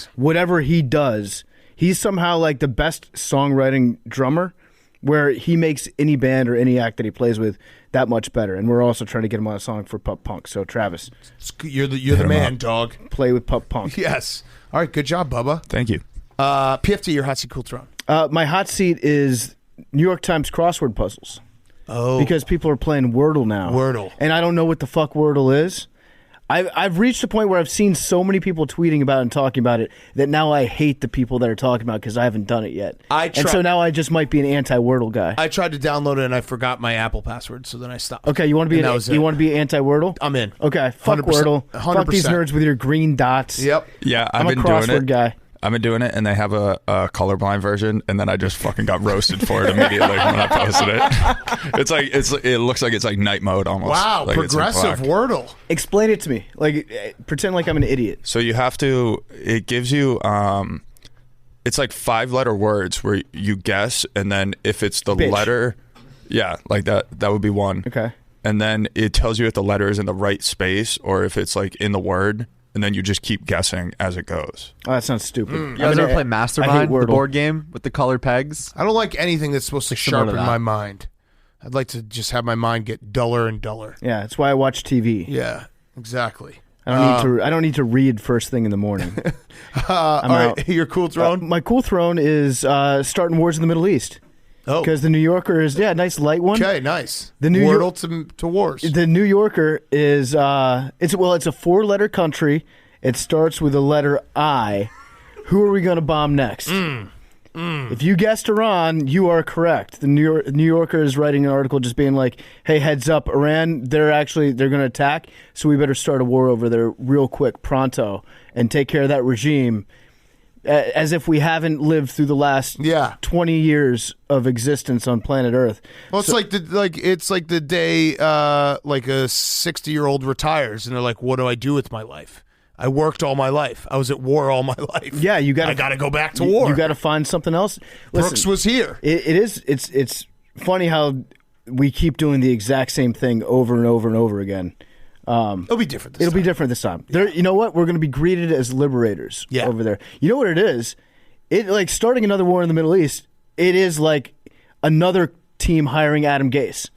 Yes. whatever he does, he's somehow like the best songwriting drummer, where he makes any band or any act that he plays with that much better. And we're also trying to get him on a song for Pup Punk. So Travis, You're the him man, up. dog. play with Pup Punk. Yes. All right, good job, Bubba. Thank you. PFT, your hot seat, cool throne. My hot seat is New York Times crossword puzzles. Oh. Because people are playing Wordle now. Wordle. And I don't know what the fuck Wordle is. I've reached a point where I've seen so many people tweeting about it and talking about it that now I hate the people that are talking about it because I haven't done it yet. And so now I just might be an anti-Wordle guy. I tried to download it and I forgot my Apple password, so then I stopped. Okay, you want to be And that was it. you want to be anti-Wordle? I'm in. Okay, fuck 100%. Wordle. Fuck these 100%. nerds with your green dots. Yep. Yeah, I'm I've a been doing crossword it. guy. I've been doing it, and they have a colorblind version, and then I just fucking got roasted for it immediately when I posted it. It looks like it's like night mode almost. Wow, Like it's in progressive black. Wordle. Explain it to me. Like, pretend like I'm an idiot. So you have to. It gives you. It's like 5-letter words where you guess, and then if it's the Bitch. letter, yeah, like that would be one. Okay. And then it tells you if the letter is in the right space or if it's like in the word, and then you just keep guessing as it goes. Oh, that sounds stupid. You guys ever play Mastermind, the Wordle. board game with the colored pegs? I don't like anything that's supposed to Similar to sharpen that. my mind. I'd like to just have my mind get duller and duller. Yeah, that's why I watch TV. Yeah, exactly. I don't need to read first thing in the morning. All out. right, your cool throne. My cool throne is starting wars in the Middle East. Oh, Because the New Yorker is, nice light one. okay, nice. The New Wordle to wars. The New Yorker is, it's a 4-letter country. It starts with the letter I. Who are we going to bomb next? If you guessed Iran, you are correct. The New Yorker is writing an article just being like, hey, heads up, Iran, they're going to attack, so we better start a war over there real quick, pronto, and take care of that regime. As if we haven't lived through the last 20 years of existence on planet Earth. Well, it's like the day like a 60-year-old retires and they're like, "What do I do with my life? I worked all my life. I was at war all my life. Yeah, I got to go back to war. You got to find something else. Listen, Brooks was here. It's funny how we keep doing the exact same thing over and over and over again. It'll be different. It'll be different this time. There, you know what? We're going to be greeted as liberators over there. You know what it is? It like starting another war in the Middle East. It is like another team hiring Adam Gase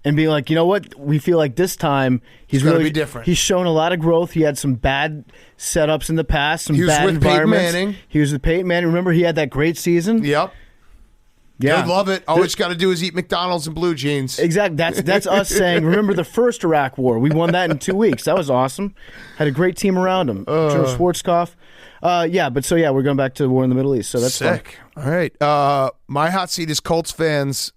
and being like, you know what? We feel like this time he's gonna really be different. He's shown a lot of growth. He had some bad setups in the past, some He was bad with Peyton environments. Manning. He was with Peyton Manning. Remember, he had that great season. Yep. Yeah. I love it. All you got to do is eat McDonald's and blue jeans. Exactly. That's us saying, remember the first Iraq War? We won that in 2 weeks. That was awesome. Had a great team around him. Joe Schwarzkopf. We're going back to the war in the Middle East. So that's sick. Fun. All right. My hot seat is Colts fans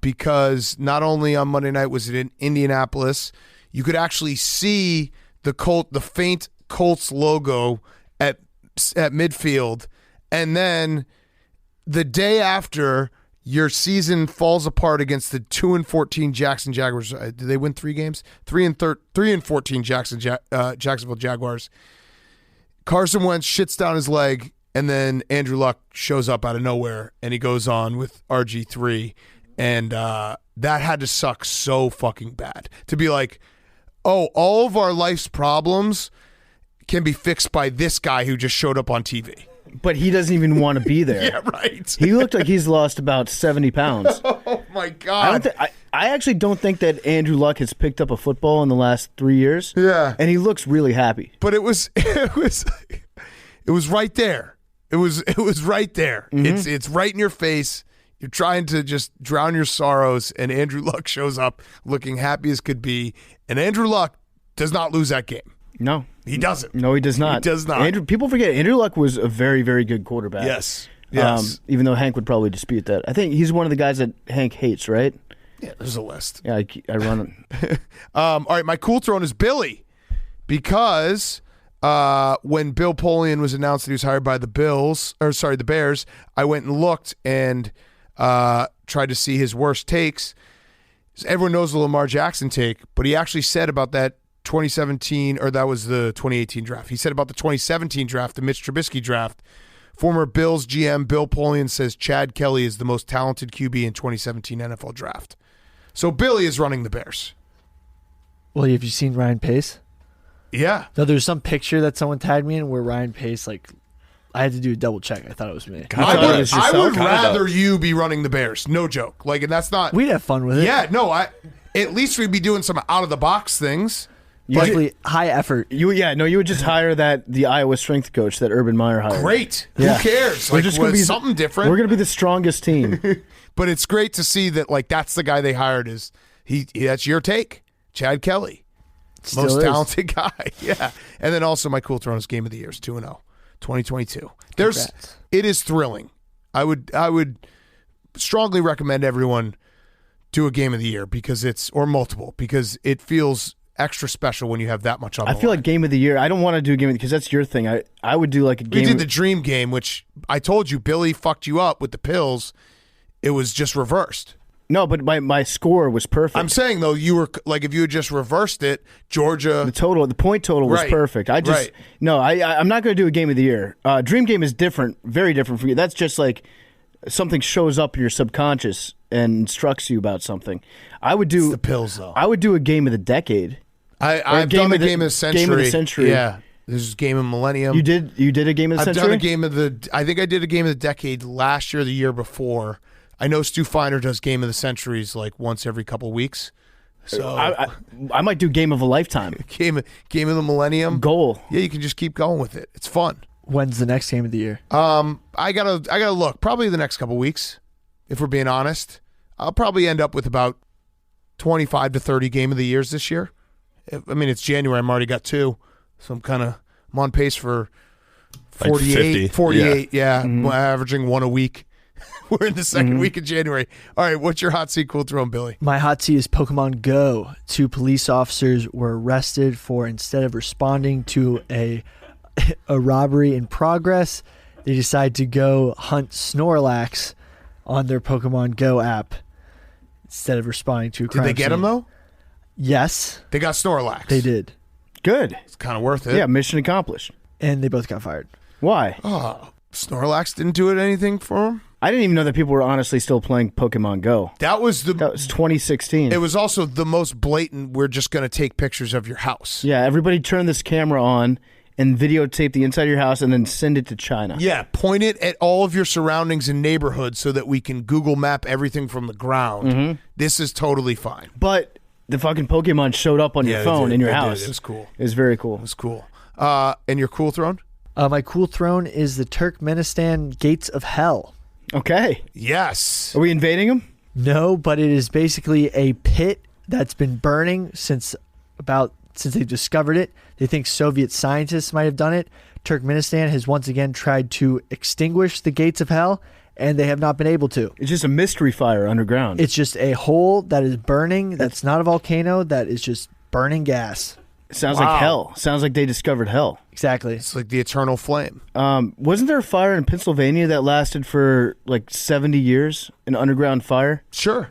because not only on Monday night was it in Indianapolis, you could actually see the faint Colts logo at midfield, and then the day after, your season falls apart against the 2-14 Jackson Jaguars. Did they win 3 games? 3-14 Jacksonville Jaguars. Carson Wentz shits down his leg, and then Andrew Luck shows up out of nowhere, and he goes on with RG3, and that had to suck so fucking bad to be like, oh, all of our life's problems can be fixed by this guy who just showed up on TV. But he doesn't even want to be there. Yeah, right. He looked like he's lost about 70 pounds. Oh, my God. I actually don't think that Andrew Luck has picked up a football in the last 3 years. Yeah. And he looks really happy. But it was right there. It was right there. Mm-hmm. It's right in your face. You're trying to just drown your sorrows, and Andrew Luck shows up looking happy as could be. And Andrew Luck does not lose that game. No. He doesn't. No, he does not. He does not. People forget Andrew Luck was a very, very good quarterback. Yes. Even though Hank would probably dispute that. I think he's one of the guys that Hank hates, right? Yeah, there's a list. Yeah, I run it. All right, my cool throne is Billy, because when Bill Polian was announced that he was hired by the Bears, I went and looked and tried to see his worst takes. Everyone knows the Lamar Jackson take, but he actually said about that 2017, or that was the 2018 draft. He said about the 2017 draft, the Mitch Trubisky draft, former Bills GM Bill Polian says Chad Kelly is the most talented QB in 2017 NFL draft. So Billy is running the Bears. Well, have you seen Ryan Pace? Yeah. No, there's some picture that someone tagged me in where Ryan Pace, I had to do a double check. I thought it was me. I would rather you be running the Bears. No joke. And that's not. We'd have fun with it. Yeah, no, at least we'd be doing some out of the box things. Usually high effort. You would just hire the Iowa strength coach that Urban Meyer hired. Great. Yeah. Who cares? We're just going to be something different. We're going to be the strongest team. But it's great to see that that's the guy they hired. That's your take, Chad Kelly, most talented guy. Yeah, and then also my cool throne is game of the year is 2-0, 2022. It is thrilling. I would strongly recommend everyone do a game of the year because it feels extra special when you have that much on the I feel line. like game of the year. I don't want to do game because that's your thing. I would do like a game. We did the dream game, which I told you Billy fucked you up with the pills. It was just reversed. No, but my score was perfect. I'm saying though, you were if you had just reversed it, Georgia. The point total was perfect. I'm not going to do a game of the year. Dream game is different, very different for you. That's just like something shows up in your subconscious and instructs you about something. I would do it's the pills though. I would do a game of the decade. I've done the game of the century. Game of the century. Yeah. This is game of millennium. You did a game of the century? I've done a game of I think I did a game of the decade last year or the year before. I know Stu Feiner does game of the centuries once every couple weeks. So I might do game of a lifetime. Game of the millennium. Goal. Yeah, you can just keep going with it. It's fun. When's the next game of the year? I gotta look. Probably the next couple weeks, if we're being honest. I'll probably end up with about 25 to 30 game of the years this year. I mean, it's January. I'm already got 2. So I'm on pace for 48. Yeah. Mm-hmm. Averaging 1 a week. We're in the second week of January. All right, what's your hot seat cool throne, Billy? My hot seat is Pokemon Go. 2 police officers were arrested for, instead of responding to a robbery in progress, they decided to go hunt Snorlax on their Pokemon Go app instead of responding to a crime Did they get scene. him, though? Yes. They got Snorlax. They did. Good. It's kind of worth it. Yeah, mission accomplished. And they both got fired. Why? Oh, Snorlax didn't do anything for him? I didn't even know that people were honestly still playing Pokemon Go. That was 2016. It was also the most blatant, we're just going to take pictures of your house. Yeah, everybody turn this camera on and videotape the inside of your house and then send it to China. Yeah, point it at all of your surroundings and neighborhoods so that we can Google map everything from the ground. Mm-hmm. This is totally fine. But the fucking Pokemon showed up on your phone in your house. It was cool. It was very cool. It was cool. And your cool throne? My cool throne is the Turkmenistan Gates of Hell. Okay. Yes. Are we invading them? No, but it is basically a pit that's been burning since they discovered it. They think Soviet scientists might have done it. Turkmenistan has once again tried to extinguish the gates of hell, and they have not been able to. It's just a mystery fire underground. It's just a hole that is burning. That's not a volcano. That is just burning gas. Sounds like hell. Sounds like they discovered hell. Exactly. It's like the eternal flame. Wasn't there a fire in Pennsylvania that lasted for like 70 years? An underground fire? Sure.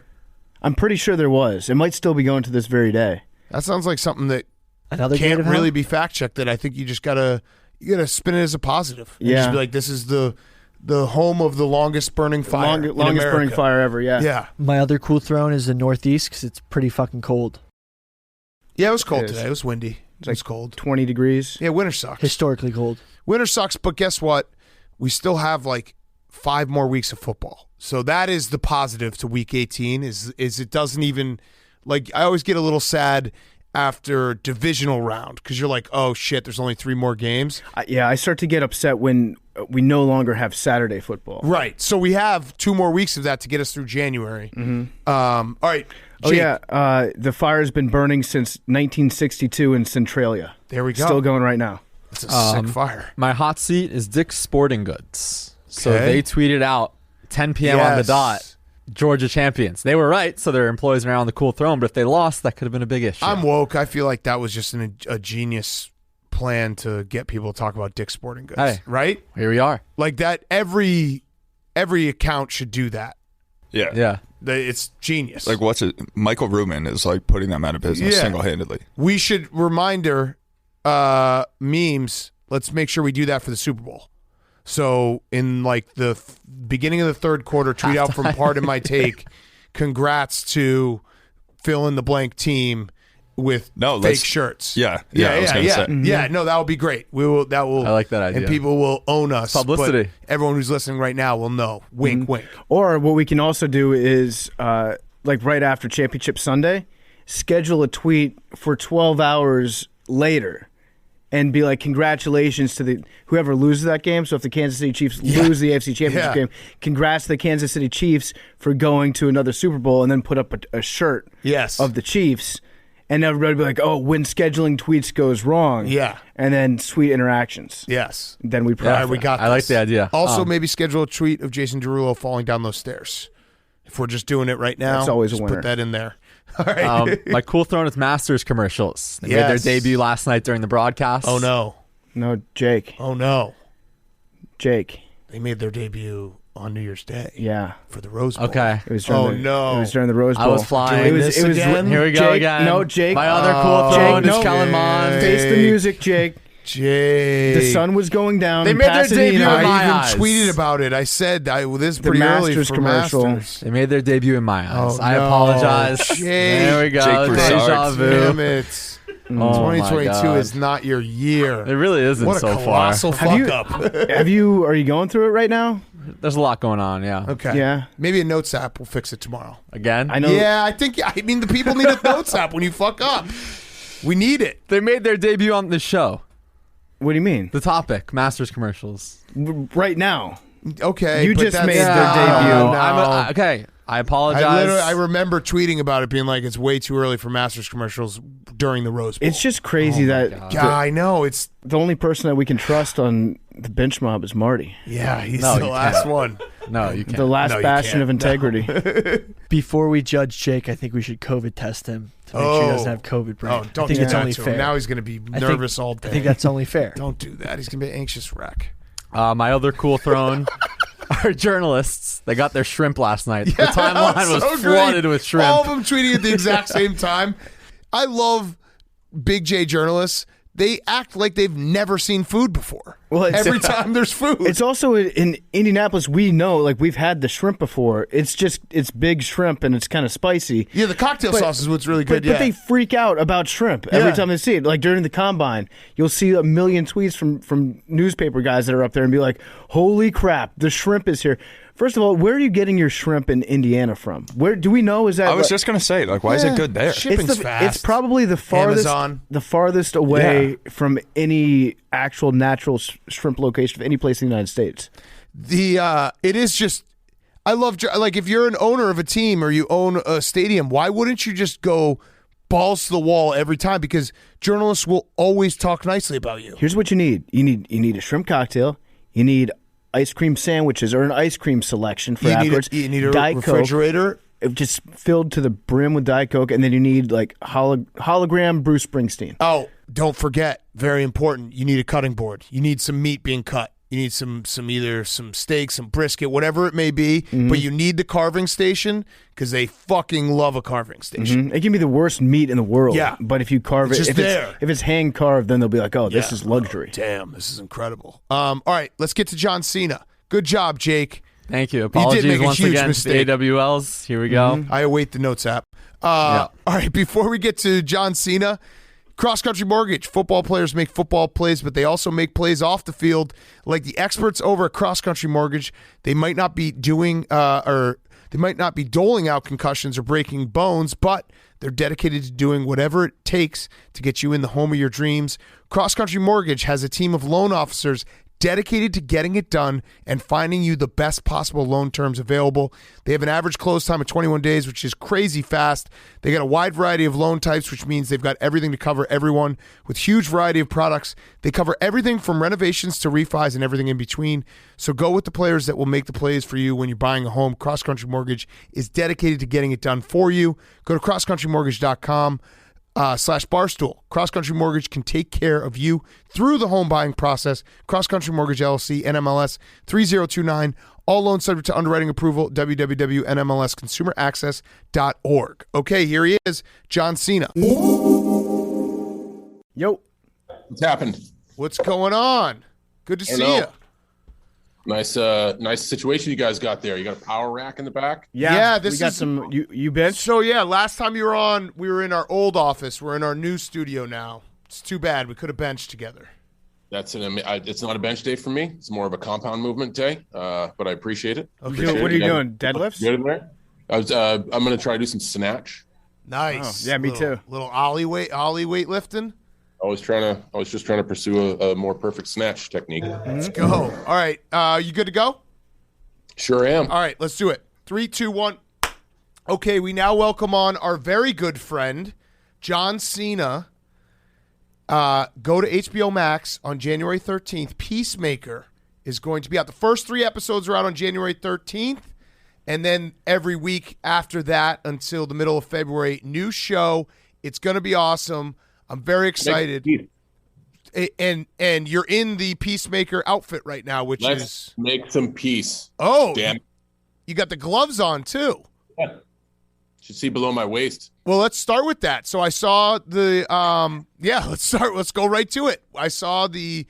I'm pretty sure there was. It might still be going to this very day. That sounds like something that Another gate can't of hell? really be fact checked. That I think you just gotta spin it as a positive. And Yeah. just be like, this is the home of the longest burning fire. in Longest burning America. fire ever, yeah. Yeah. My other cool throne is the Northeast because it's pretty fucking cold. Yeah, it was cold It is. today. It was windy. It was cold. 20 degrees. Yeah, winter sucks. Historically cold. Winter sucks, but guess what? We still have like 5 more weeks of football. So that is the positive to week 18 is it doesn't even, like, I always get a little sad after divisional round because you're like, oh shit, there's only 3 more games. I start to get upset when we no longer have Saturday football. Right. So we have 2 more weeks of that to get us through January. All right. Oh, Jake, yeah. The fire has been burning since 1962 in Centralia. There we go. Still going right now. It's a sick fire. My hot seat is Dick's Sporting Goods. So Okay. they tweeted out 10 p.m. on the Yes. dot, Georgia champions. They were right, so their employees are now on the cool throne, but if they lost, that could have been a big issue. I'm woke. I feel like that was just a genius plan to get people to talk about Dick's Sporting Goods. Hey. Right? Here we are. Like that, every account should do that. Yeah. Yeah. It's genius. Like, what's it? Michael Rubin is like putting them out of business Yeah. single-handedly. We should memes. Let's make sure we do that for the Super Bowl. So in like the beginning of the third quarter, tweet out from Pardon My Take, congrats to fill in the blank team with fake shirts. Yeah. I was gonna say. Yeah, no, that will be great. We will. That will. I like that idea. And people will own us. Publicity. But everyone who's listening right now will know. Wink, wink. Or what we can also do is, like right after Championship Sunday, schedule a tweet for 12 hours later and be like, congratulations to whoever loses that game. So if the Kansas City Chiefs lose the AFC Championship game, congrats to the Kansas City Chiefs for going to another Super Bowl, and then put up a shirt of the Chiefs. And everybody be like, oh, when scheduling tweets goes wrong. Yeah. And then sweet interactions. Yes. Then we All right, we got I like this. the idea. Also, maybe schedule a tweet of Jason Derulo falling down those stairs. If we're just doing it right now, That's always a just winner. put that in there. All right. My cool throne is Masters commercials. They made their Yes. debut last night during the broadcast. Oh, no. No, Jake. Oh, no. Jake. They made their debut on New Year's Day Yeah. for the Rose Bowl. Okay. It was during no. It was during the Rose Bowl. I was flying. Doing this again? Here we go Jake, again. no, Jake. My other cool throne Jake, is no. Kellen Mond. Face the music, Jake. Jay. The sun was going down. They in made their Pasadena. debut in I my even eyes. tweeted about it. I said, this is The pretty early Masters for commercial. Masters. They made their debut in my eyes. Oh, I no. apologize. Jake. There we go. Jake Deja Broussard. vu. Damn it. Oh my 2022 God. is not your year. It really isn't What a so far. colossal Have fuck you- up. Are you going through it right now? There's a lot going on, yeah. Okay. Yeah. Maybe a notes app will fix it tomorrow. Again? I know. Yeah, I mean, the people need a notes app when you fuck up. We need it. They made their debut on the show. What do you mean? The topic, Masters commercials. Right now. Okay. You but just that's- made their No, debut. no. Okay, I apologize. I remember tweeting about it, being like, it's way too early for Masters commercials during the Rose Bowl. It's just crazy that Yeah, I know. It's the only person that we can trust on the bench mob is Marty. he's No, the you last can't. one. No, you can't. The last No, you bastion can't. of integrity. Before we judge Jake, I think we should COVID test him to make sure he doesn't have COVID brain. Oh, don't I think do it's that only to fair. him. Now he's going to be I think- nervous all day. I think that's only fair. Don't do that. He's going to be an anxious wreck. My other cool throne are journalists. They got their shrimp last night. The Yeah, timeline that was so flooded great. with shrimp. All of them tweeting at the exact same time. I love Big J journalists. They act like they've never seen food before. Well, it's- every time there's food. It's also in Indianapolis. We know, like, we've had the shrimp before. It's big shrimp and it's kind of spicy. yeah, the cocktail sauce is what's really good. But they freak out about shrimp every Yeah. time they see it. Like during the combine, you'll see a million tweets from newspaper guys that are up there and be like, "Holy crap, the shrimp is here!" First of all, where are you getting your shrimp in Indiana from? Where do we know? Is that I was just gonna say, like, why is it good there? Shipping's fast. It's probably the farthest away from any actual natural shrimp location of any place in the United States. It is just I love, like, if you're an owner of a team or you own a stadium, why wouldn't you just go balls to the wall every time? Because journalists will always talk nicely about you. Here's what you need. You need a shrimp cocktail. You need ice cream sandwiches or an ice cream selection for afterwards. You need a Diet refrigerator. Coke, just filled to the brim with Diet Coke, and then you need like hologram Bruce Springsteen. Oh, don't forget, very important. You need a cutting board. You need some meat being cut. You need some either some steak, some brisket, whatever it may be. Mm-hmm. But you need the carving station because they fucking love a carving station. Mm-hmm. It can be the worst meat in the world. Yeah. But if you carve It's it, just there. if it's hand carved, then they'll be like, oh, this is luxury. Damn, this is incredible. All right, let's get to John Cena. Good job, Jake. Thank you. You Apologies did make a once huge again mistake. to the AWLs. Here we go. I await the notes app. All right, before we get to John Cena, Cross Country Mortgage. Football players make football plays, but they also make plays off the field. Like the experts over at Cross Country Mortgage, they might not be doing or they might not be doling out concussions or breaking bones, but they're dedicated to doing whatever it takes to get you in the home of your dreams. Cross Country Mortgage has a team of loan officers dedicated to getting it done and finding you the best possible loan terms available. They have an average close time of 21 days, which is crazy fast. They got a wide variety of loan types, which means they've got everything to cover everyone with huge variety of products. They cover everything from renovations to refis and everything in between. So go with the players that will make the plays for you when you're buying a home. Cross Country Mortgage is dedicated to getting it done for you. Go to crosscountrymortgage.com. /Barstool. Cross Country Mortgage can take care of you through the home buying process. Cross Country Mortgage LLC, NMLS 3029. All loans subject to underwriting approval. www.nmlsconsumeraccess.org. Okay, here he is, John Cena. Yo. What's happened? What's going on? Good to see you. Nice situation you guys got there. You got a power rack in the back? Yeah, we got some. You bench? So yeah, last time you were on, we were in our old office. We're in our new studio now. It's too bad. We could have benched together. It's not a bench day for me. It's more of a compound movement day, but I appreciate it. Okay. What are you doing? Deadlifts? Good in there? I'm going to try to do some snatch. Nice. Oh, yeah, me too. Little ollie weightlifting. I was just trying to pursue a more perfect snatch technique. Let's go. All right. You good to go? Sure am. All right, let's do it. 3, 2, 1. Okay, we now welcome on our very good friend, John Cena. Go to HBO Max on January 13th. Peacemaker is going to be out. The first 3 episodes are out on January 13th. And then every week after that until the middle of February, new show. It's going to be awesome. I'm very excited. And you're in the Peacemaker outfit right now, which Let's make some peace. Oh, damn! You got the gloves on too. Yeah. Should see below my waist. Well, let's start with that. So I saw the let's go right to it. I saw the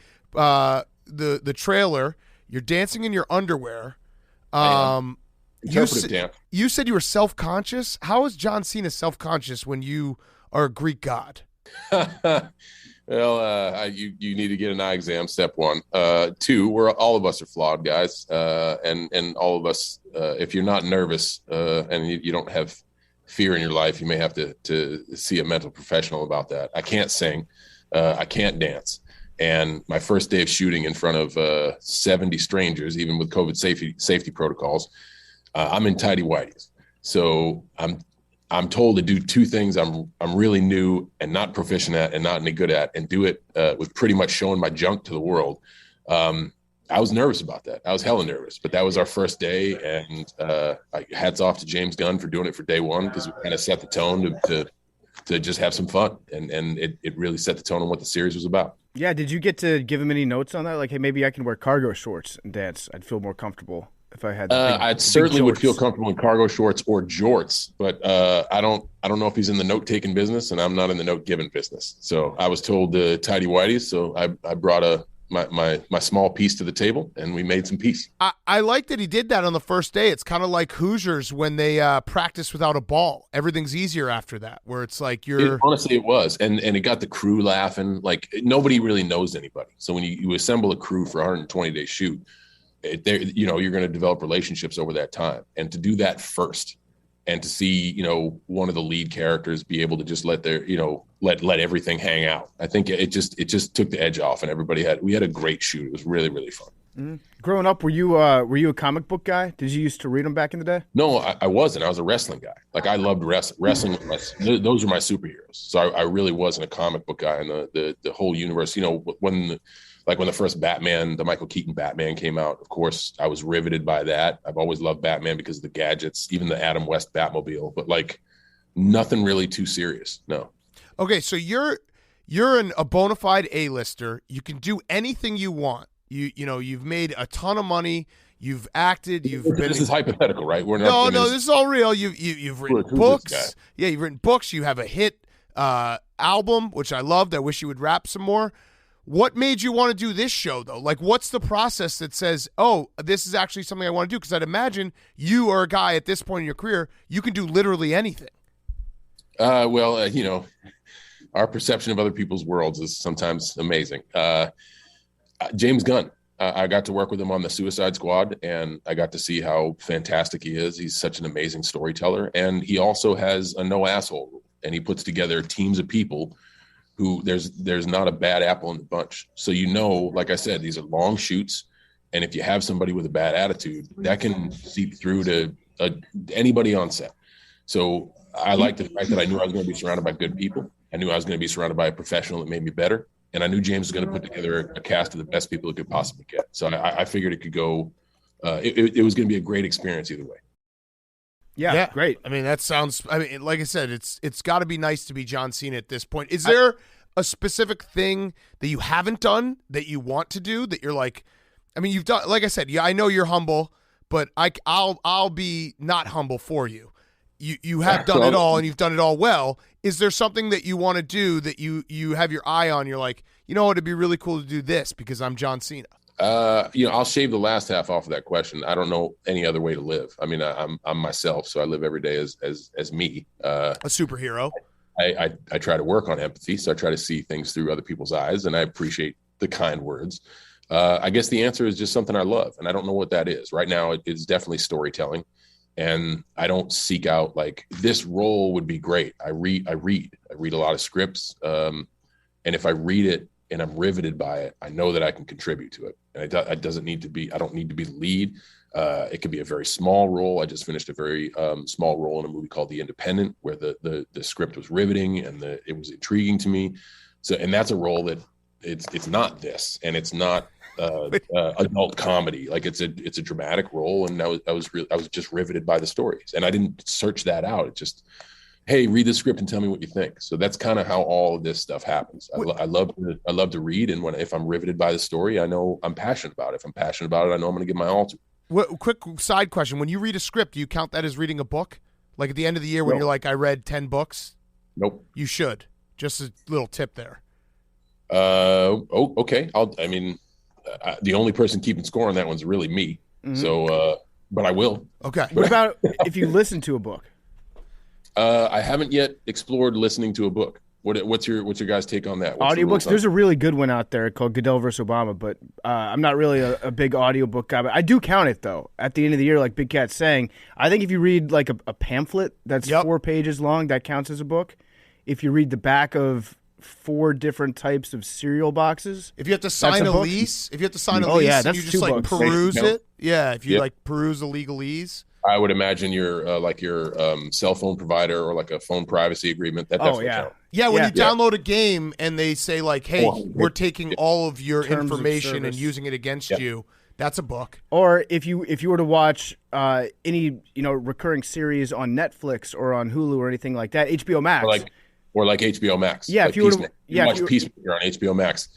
trailer. You're dancing in your underwear. You said you were self-conscious. How is John Cena self-conscious when you are a Greek god? Well, you need to get an eye exam. Step 1. 2, all of us are flawed guys, and all of us. If you're not nervous and you don't have fear in your life, you may have to see a mental professional about that. I can't sing, I can't dance, and my first day of shooting in front of 70 strangers, even with COVID safety protocols, I'm in tighty whities. So I'm told to do 2 things I'm really new and not proficient at and not any good at, and do it with pretty much showing my junk to the world. I was nervous about that. I was hella nervous, but that was our first day, and hats off to James Gunn for doing it for day 1, because we kind of set the tone to just have some fun, and it really set the tone on what the series was about. Yeah, did you get to give him any notes on that? Like, hey, maybe I can wear cargo shorts and dance. I'd feel more comfortable if I had. I certainly would feel comfortable in cargo shorts or jorts, but I don't know if he's in the note taking business, and I'm not in the note giving business. So I was told to tidy whities, so I brought my small piece to the table, and we made some peace. I like that he did that on the first day. It's kind of like Hoosiers when they practice without a ball. Everything's easier after that, where it's like honestly, it was, and it got the crew laughing. Like, nobody really knows anybody. So when you assemble a crew for a 120-day shoot, you're going to develop relationships over that time, and to do that first, and to see one of the lead characters be able to just let everything hang out. I think it just took the edge off, and we had a great shoot. It was really, really fun. Growing up, were you a comic book guy? Did you used to read them back in the day? No, I wasn't. I was a wrestling guy. Like I loved wrestling. Those were my superheroes. So I really wasn't a comic book guy in the whole universe. You know, when the first Batman, the Michael Keaton Batman came out, of course, I was riveted by that. I've always loved Batman because of the gadgets, even the Adam West Batmobile, but like nothing really too serious. No. Okay, so you're a bona fide A-lister. You can do anything you want. You know, you've made a ton of money. You've acted. This is hypothetical, right? We're not. No, this is all real. You've written books. Yeah, you've written books. You have a hit album, which I loved. I wish you would rap some more. What made you want to do this show, though? Like, what's the process that says, oh, this is actually something I want to do? Because I'd imagine you are a guy at this point in your career, you can do literally anything. You know, our perception of other people's worlds is sometimes amazing. James Gunn, I got to work with him on the Suicide Squad, and I got to see how fantastic he is. He's such an amazing storyteller, and he also has a no asshole rule, and he puts together teams of people who there's not a bad apple in the bunch. So, you know, like I said, these are long shoots, and if you have somebody with a bad attitude, that can seep through to anybody on set. So I liked the fact that I knew I was going to be surrounded by good people. I knew I was going to be surrounded by a professional that made me better. And I knew James was going to put together a cast of the best people it could possibly get. So I figured it could go, it was going to be a great experience either way. Yeah, great. I mean, like I said, it's got to be nice to be John Cena at this point. Is there a specific thing that you haven't done that you want to do that you're like, I mean, you've done, like I said, yeah, I know you're humble, but I'll be not humble for you. You have done it all, and you've done it all well. Is there something that you want to do that you have your eye on? You're like, you know what, it'd be really cool to do this because I'm John Cena. You know, I'll shave the last half off of that question. I don't know any other way to live. I mean, I'm myself, so I live every day as me. A superhero. I try to work on empathy, so I try to see things through other people's eyes, and I appreciate the kind words. I guess the answer is just something I love, and I don't know what that is. Right now, it's definitely storytelling. And I don't seek out like this role would be great. I read a lot of scripts. And if I read it and I'm riveted by it, I know that I can contribute to it. And I don't need to be the lead. It could be a very small role. I just finished a very small role in a movie called The Independent, where the script was riveting and it was intriguing to me. So, and that's a role that it's not this, and it's not adult comedy. Like it's a dramatic role, and I was just riveted by the stories, and I didn't search that out. It just, hey, read the script and tell me what you think. So that's kind of how all of this stuff happens. I love to read, and if I'm riveted by the story, I know I'm passionate about it. If I'm passionate about it, I know I'm going to give my all to it. Quick side question: when you read a script, do you count that as reading a book? Like at the end of the year, when you're like, I read 10 books. Nope. You should. Just a little tip there. Okay. The only person keeping score on that one's really me. Mm-hmm. So, but I will. Okay. What about if you listen to a book? I haven't yet explored listening to a book. What's your guys' take on that? Audiobooks. There's a really good one out there called Goodell vs. Obama, but I'm not really a big audiobook guy. But I do count it though. At the end of the year, like Big Cat's saying, I think if you read like a pamphlet that's 4 pages long, that counts as a book. If you read the back of 4 different types of cereal boxes. If you have to sign a lease, and you just like books. Peruse it. Yeah, if you like peruse the legalese. I would imagine your cell phone provider or like a phone privacy agreement. That definitely counts. Yeah, when you download a game and they say like, hey, we're taking all of your information and using it against you, that's a book. Or if you were to watch any recurring series on Netflix or on Hulu or anything like that, HBO Max. Or like HBO Max. Yeah, if you were to watch Peacemaker on HBO Max.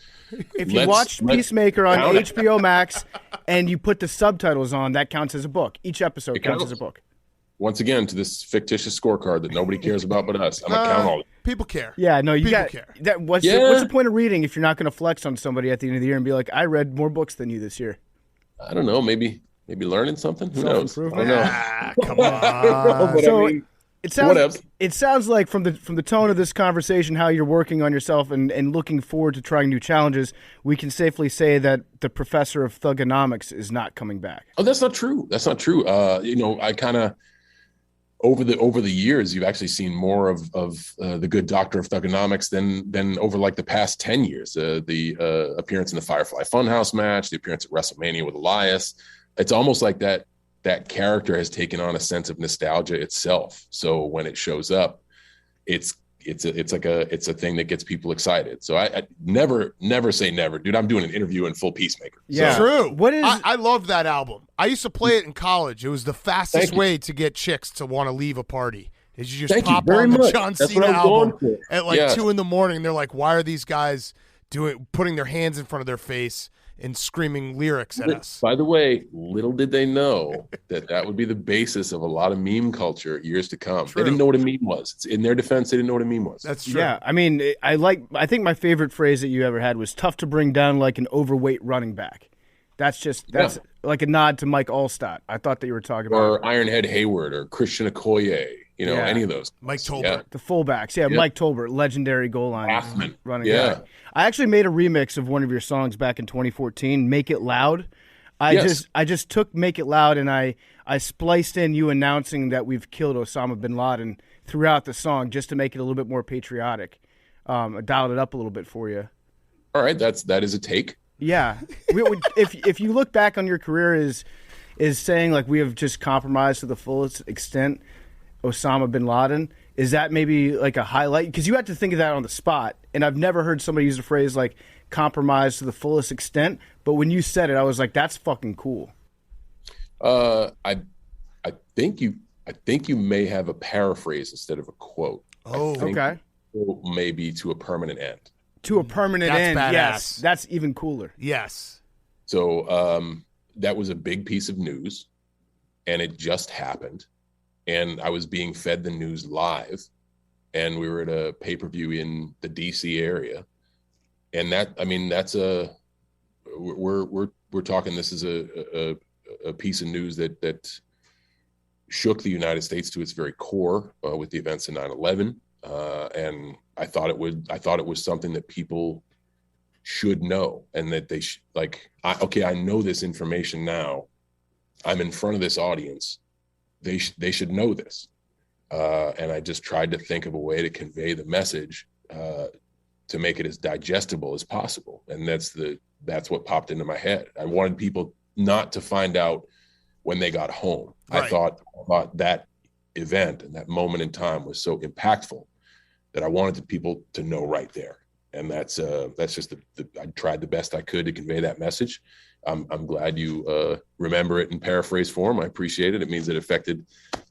If you watched Peacemaker on HBO Max and you put the subtitles on, that counts as a book. Each episode counts as a book. Once again, to this fictitious scorecard that nobody cares about but us. I'm going to count all of it. People care. Yeah, no, you People care. That. What's the point of reading if you're not going to flex on somebody at the end of the year and be like, I read more books than you this year? I don't know. Maybe learning something. Who knows? I don't know. Come on. So, It sounds like from the tone of this conversation, how you're working on yourself and looking forward to trying new challenges, we can safely say that the professor of thugonomics is not coming back. Oh, that's not true. That's not true. I kind of over the years, you've actually seen more of the good doctor of thugonomics than over like the past 10 years. The appearance in the Firefly Funhouse match, the appearance at WrestleMania with Elias. It's almost like that character has taken on a sense of nostalgia itself. So when it shows up, it's a thing that gets people excited. So I never say never, dude. I'm doing an interview in full Peacemaker. Yeah, True. What is? I loved that album. I used to play it in college. It was the fastest way to get chicks to want to leave a party. Is you just pop on the John Cena album at like 2 a.m. They're like, why are these guys putting their hands in front of their face and screaming lyrics at us? By the way, little did they know that would be the basis of a lot of meme culture years to come. True. They didn't know what a meme was. In their defense, they didn't know what a meme was. That's true. Yeah, I mean, I think my favorite phrase that you ever had was tough to bring down like an overweight running back. That's like a nod to Mike Allstott. I thought that you were talking about. Or Ironhead Hayward or Christian Okoye, any of those. Mike Tolbert. Yeah. The fullbacks. Yeah, Mike Tolbert, legendary goal line running Yeah. guy. I actually made a remix of one of your songs back in 2014, Make It Loud. I just took Make It Loud and I spliced in you announcing that we've killed Osama bin Laden throughout the song just to make it a little bit more patriotic. I dialed it up a little bit for you. All right, that is a take. Yeah. If you look back on your career is saying like we have just compromised to the fullest extent Osama bin Laden, is that maybe like a highlight? Because you had to think of that on the spot, and I've never heard somebody use a phrase like compromise to the fullest extent, but when you said it, I was like, that's fucking cool. I think you may have a paraphrase instead of a quote. Oh, okay. Maybe to a permanent end. To a permanent That's end, badass. yes. That's even cooler. Yes. So that was a big piece of news, and it just happened. And I was being fed the news live, and we were at a pay-per-view in the DC area. And we're talking, this is a piece of news that shook the United States to its very core with the events of 9/11. And I thought it was something that people should know, and that they I know this information now. I'm in front of this audience. They should know this. And I just tried to think of a way to convey the message to make it as digestible as possible. And that's what popped into my head. I wanted people not to find out when they got home. Right. I thought that event and that moment in time was so impactful that I wanted the people to know right there. And that's just I tried the best I could to convey that message. I'm glad you remember it in paraphrase form. I appreciate it. It means it affected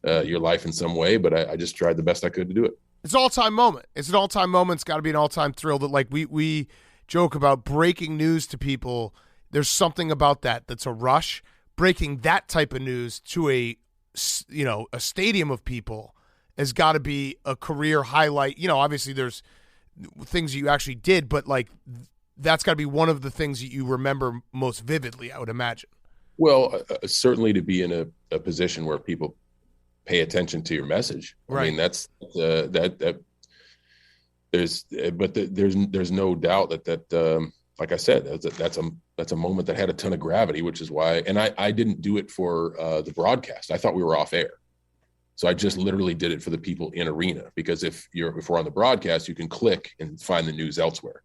your life in some way, but I just tried the best I could to do it. It's an all-time moment. It's an all-time moment. It's got to be an all-time thrill that, like, we joke about breaking news to people. There's something about that's a rush. Breaking that type of news to a stadium of people has got to be a career highlight. Obviously there's things you actually did, but like that's got to be one of the things that you remember most vividly, I would imagine. Well, certainly to be in a position where people pay attention to your message. Right. I mean, that's there's no doubt that like I said, that's a moment that had a ton of gravity, which is why, and I didn't do it for the broadcast. I thought we were off air. So I just literally did it for the people in arena, because if we're on the broadcast, you can click and find the news elsewhere.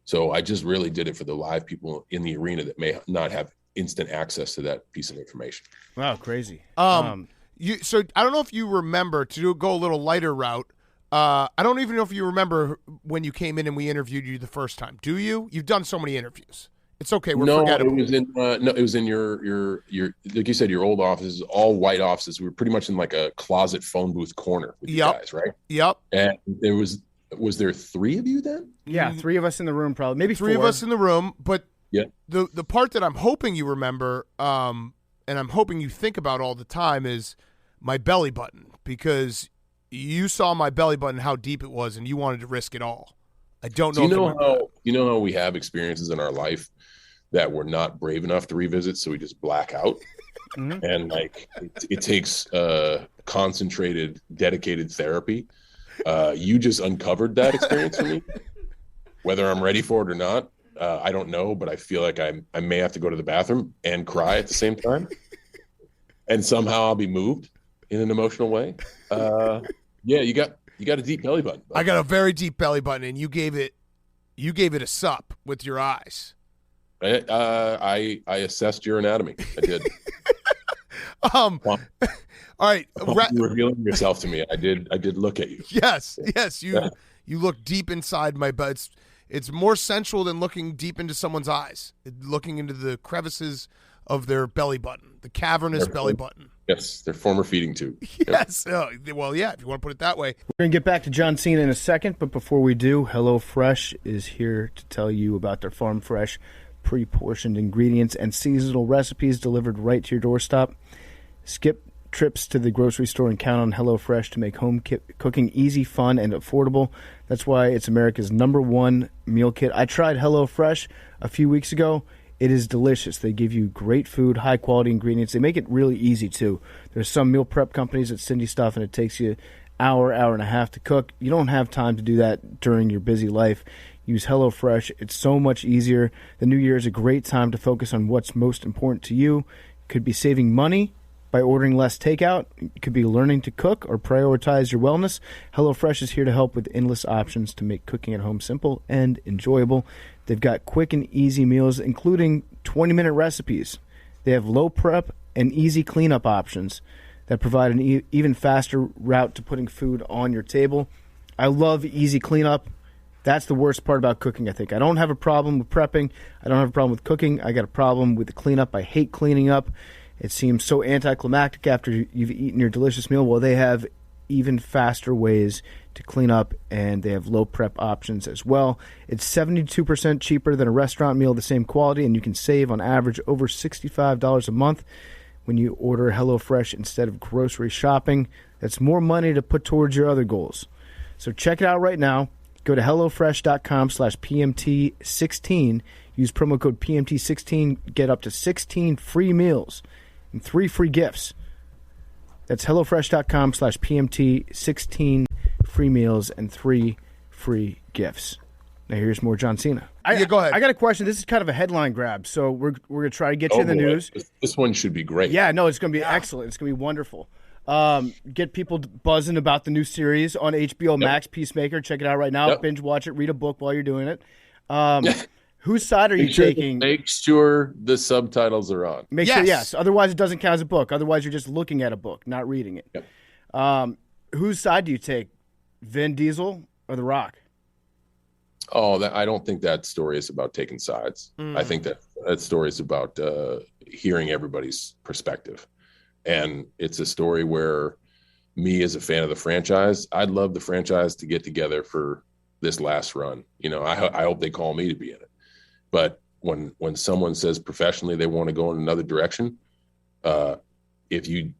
So I just really did it for the live people in the arena that may not have instant access to that piece of information. Wow, crazy. So I don't know if you remember, to go a little lighter route. I don't even know if you remember when you came in and we interviewed you the first time. Do you? You've done so many interviews. It's okay. We're forgettable. It was in your like you said, your old offices, all white offices. We were pretty much in like a closet phone booth corner with you guys, right? Yep. And there was there 3 of you then? Yeah, 3 of us in the room, probably. Maybe 3 4. of us in the room. But yeah, the part that I'm hoping you remember, and I'm hoping you think about all the time, is my belly button, because you saw my belly button, how deep it was, and you wanted to risk it all. I don't know. You know how we have experiences in our life that we're not brave enough to revisit, so we just black out. Mm-hmm. And like it takes concentrated, dedicated therapy. You just uncovered that experience for me. Whether I'm ready for it or not, I don't know, but I feel like I may have to go to the bathroom and cry at the same time. And somehow I'll be moved. in an emotional way. Yeah, you got a deep belly button. I got a very deep belly button, and you gave it a sup with your eyes. I assessed your anatomy. I did. All right. You revealing yourself to me. I did look at you. Yes. You look deep inside my butt. It's more sensual than looking deep into someone's eyes. Looking into the crevices of their belly button, the cavernous belly button. Yes, their former feeding tube. Yes. Well, yeah, if you want to put it that way. We're going to get back to John Cena in a second, but before we do, HelloFresh is here to tell you about their farm fresh, pre-portioned ingredients and seasonal recipes delivered right to your doorstep. Skip trips to the grocery store and count on HelloFresh to make home cooking easy, fun, and affordable. That's why it's America's #1 meal kit. I tried HelloFresh a few weeks ago. It is delicious. They give you great food, high-quality ingredients. They make it really easy, too. There's some meal prep companies that send you stuff, and it takes you an hour and a half to cook. You don't have time to do that during your busy life. Use HelloFresh. It's so much easier. The new year is a great time to focus on what's most important to you. It could be saving money by ordering less takeout. It could be learning to cook or prioritize your wellness. HelloFresh is here to help with endless options to make cooking at home simple and enjoyable. They've got quick and easy meals, including 20-minute recipes. They have low prep and easy cleanup options that provide an even faster route to putting food on your table. I love easy cleanup. That's the worst part about cooking, I think. I don't have a problem with prepping. I don't have a problem with cooking. I got a problem with the cleanup. I hate cleaning up. It seems so anticlimactic after you've eaten your delicious meal. Well, they have even faster ways to clean up, and they have low prep options as well. It's 72% cheaper than a restaurant meal of the same quality, and you can save on average over $65 a month when you order HelloFresh instead of grocery shopping. That's more money to put towards your other goals. So check it out right now. Go to HelloFresh.com/PMT16. Use promo code PMT16. Get up to 16 free meals and 3 free gifts. That's HelloFresh.com/PMT16. Free meals and 3 free gifts. Now here's more John Cena. Go ahead. I got a question. This is kind of a headline grab, so we're going to try to get you in the news. This one should be great. Yeah, no, it's going to be excellent. It's going to be wonderful. Get people buzzing about the new series on HBO Max, Peacemaker. Check it out right now. Binge watch it. Read a book while you're doing it. Whose side are you taking? Make sure the subtitles are on. Make sure, yes. Otherwise, it doesn't count as a book. Otherwise, you're just looking at a book, not reading it. Yep. Whose side do you take? Vin Diesel or The Rock? Oh, I don't think that story is about taking sides. I think that story is about hearing everybody's perspective. And it's a story where me as a fan of the franchise, I'd love the franchise to get together for this last run. You know, I hope they call me to be in it. But when someone says professionally they want to go in another direction, if you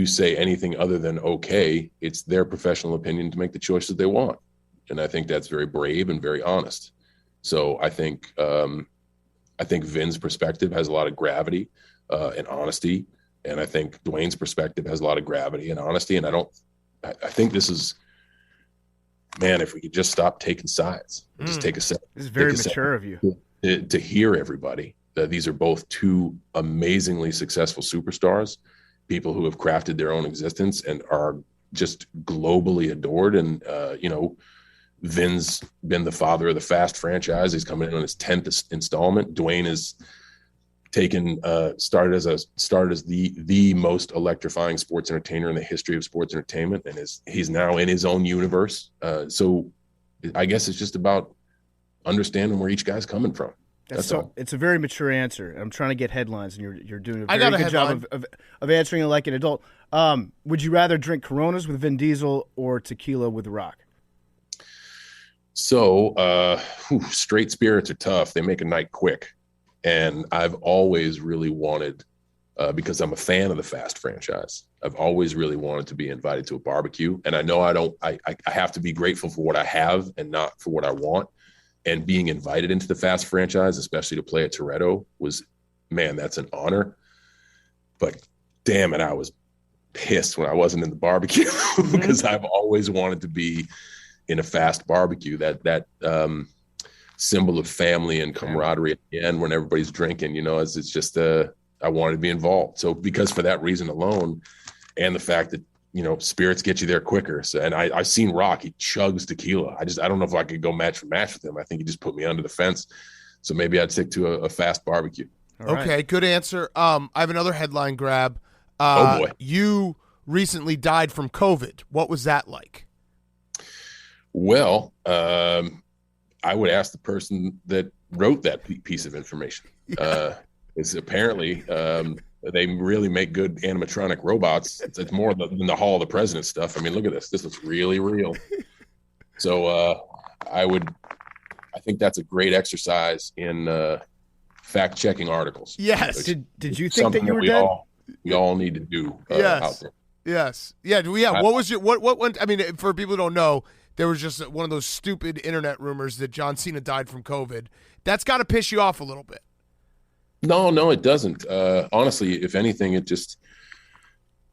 say anything other than okay, it's their professional opinion to make the choices they want. And I think that's very brave and very honest. So I think Vin's perspective has a lot of gravity and honesty. And I think Dwayne's perspective has a lot of gravity and honesty. And I think this is, man, if we could just stop taking sides, just take a second. This is very mature of you. To hear everybody that these are both two amazingly successful superstars, people who have crafted their own existence and are just globally adored. And, Vin's been the father of the Fast franchise. He's coming in on his 10th installment. Dwayne is started as the most electrifying sports entertainer in the history of sports entertainment, and he's now in his own universe. So I guess it's just about understanding where each guy's coming from. That's all. It's a very mature answer. I'm trying to get headlines, and you're doing a very good job of answering it like an adult. Would you rather drink Coronas with Vin Diesel or tequila with The Rock? So straight spirits are tough. They make a night quick. And I've always really wanted, because I'm a fan of the Fast franchise, I've always really wanted to be invited to a barbecue. And I know I have to be grateful for what I have and not for what I want. And being invited into the Fast franchise, especially to play at Toretto, that's an honor. But damn it, I was pissed when I wasn't in the barbecue because I've always wanted to be in a Fast barbecue, that symbol of family and camaraderie at the end when everybody's drinking, it's just I wanted to be involved. So because for that reason alone, and the fact that, spirits get you there quicker. So, and I've seen Rock, he chugs tequila. I don't know if I could go match for match with him. I think he just put me under the fence. So maybe I'd stick to a fast barbecue. Okay, good answer. I have another headline grab. Oh boy. You recently died from COVID. What was that like? Well, I would ask the person that wrote that piece of information. It's apparently they really make good animatronic robots. It's more than the Hall of the President stuff. I mean, look at this. This looks really real. So I think that's a great exercise in fact checking articles. Yes. Did you think that you were dead? We all need to do yes. out there. Yes. Yeah. What was your what went? I mean, for people who don't know, there was just one of those stupid internet rumors that John Cena died from COVID. That's got to piss you off a little bit. No, it doesn't. Honestly, if anything, it just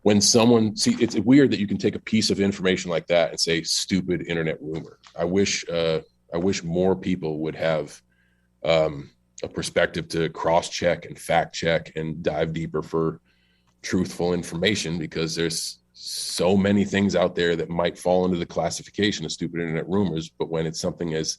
when someone it's weird that you can take a piece of information like that and say stupid internet rumor. I wish more people would have a perspective to cross-check and fact-check and dive deeper for truthful information, because there's so many things out there that might fall into the classification of stupid internet rumors. But when it's something as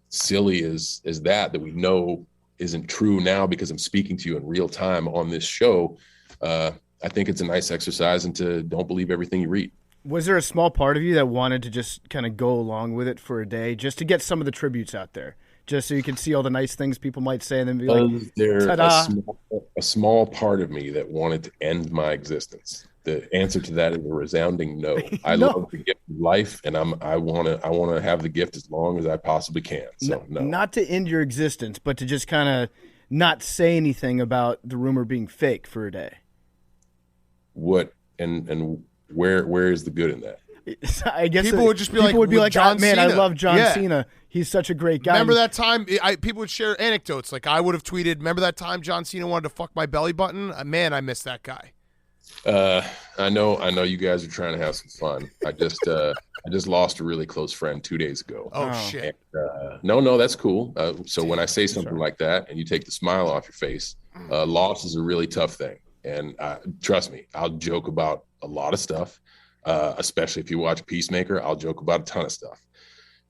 silly as that we know isn't true now because I'm speaking to you in real time on this show, I think it's a nice exercise into don't believe everything you read. Was there a small part of you that wanted to just kind of go along with it for a day just to get some of the tributes out there? Just so you can see all the nice things people might say and then be like, ta-da. A small part of me that wanted to end my existence. The answer to that is a resounding no. I love the gift of life, and I want to have the gift as long as I possibly can. So no. Not to end your existence, but to just kind of not say anything about the rumor being fake for a day. What and where is the good in that? I guess people would just be like, John Cena. I love John Cena. He's such a great guy. Remember that time? People would share anecdotes. Like I would have tweeted, remember that time John Cena wanted to fuck my belly button? Man, I miss that guy. I know you guys are trying to have some fun. I just lost a really close friend 2 days ago. Oh shit. And, no, that's cool. So when I say something like that and you take the smile off your face, loss is a really tough thing. And trust me, I'll joke about a lot of stuff. Especially if you watch Peacemaker, I'll joke about a ton of stuff.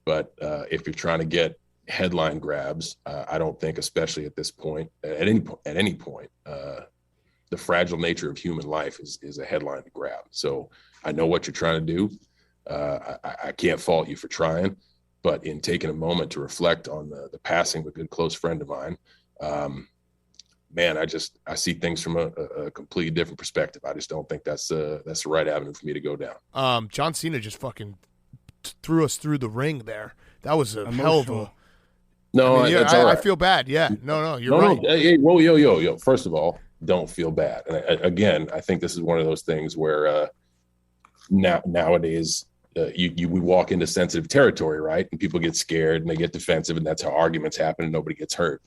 But if you're trying to get headline grabs, I don't think, especially at this point, at any point, the fragile nature of human life is a headline to grab. So I know what you're trying to do. I can't fault you for trying, but in taking a moment to reflect on the passing of a good close friend of mine, man, I see things from a completely different perspective. I just don't think that's the right avenue for me to go down. John Cena just fucking threw us through the ring there. That was a hell of a. No, I feel bad. Yeah, no, you're right. Hey, whoa, yo. First of all, don't feel bad. And again, I think this is one of those things where nowadays we walk into sensitive territory, right? And people get scared and they get defensive, and that's how arguments happen and nobody gets hurt.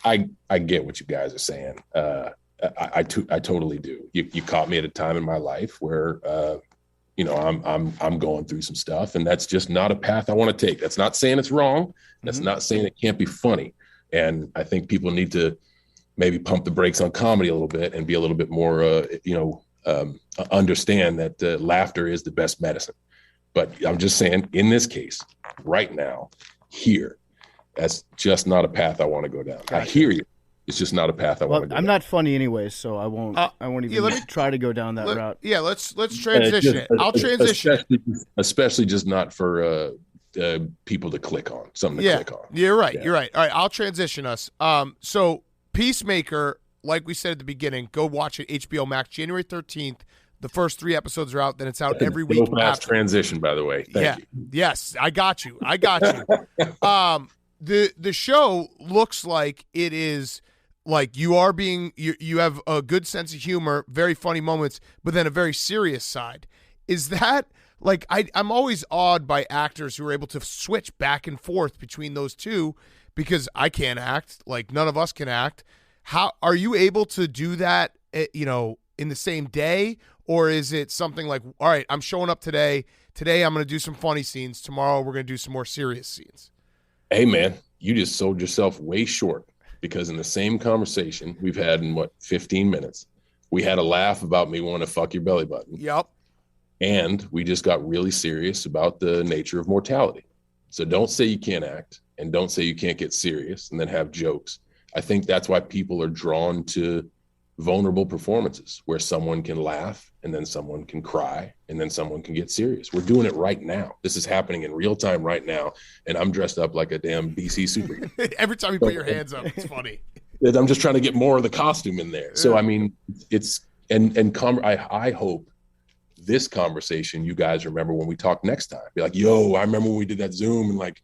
I get what you guys are saying. I totally do. You caught me at a time in my life where I'm going through some stuff, and that's just not a path I want to take. That's not saying it's wrong. That's not saying it can't be funny. And I think people need to maybe pump the brakes on comedy a little bit and be a little bit more, understand that laughter is the best medicine. But I'm just saying, in this case, right now, here, that's just not a path I want to go down. Gotcha. I hear you. It's just not a path I want to go down. I'm not funny anyway, so I won't even try to go down that route. Yeah, let's transition it. I'll transition especially just not for people to click on, something to click on. You're right. All right, I'll transition us. So Peacemaker, like we said at the beginning, go watch it, HBO Max, January 13th. The first 3 episodes are out. Then it's out every week. Fast transition, by the way. Thank you. Yes, I got you. The show looks like it is like you have a good sense of humor, very funny moments, but then a very serious side. Is that like I'm always awed by actors who are able to switch back and forth between those two, because I can't act, like none of us can act. How are you able to do that, in the same day? Or is it something like, all right, I'm showing up today. Today I'm going to do some funny scenes. Tomorrow we're going to do some more serious scenes. Hey, man, you just sold yourself way short, because in the same conversation we've had in 15 minutes, We had a laugh about me wanting to fuck your belly button. Yep. And we just got really serious about the nature of mortality. So don't say you can't act, and don't say you can't get serious and then have jokes. I think that's why people are drawn to vulnerable performances where someone can laugh and then someone can cry and then someone can get serious. We're doing it right now. This is happening in real time right now. And I'm dressed up like a damn DC Superman. Every time you put your hands up, it's funny. I'm just trying to get more of the costume in there. So, I mean, it's, I hope this conversation, you guys remember when we talk next time. Be like, yo, I remember when we did that Zoom and like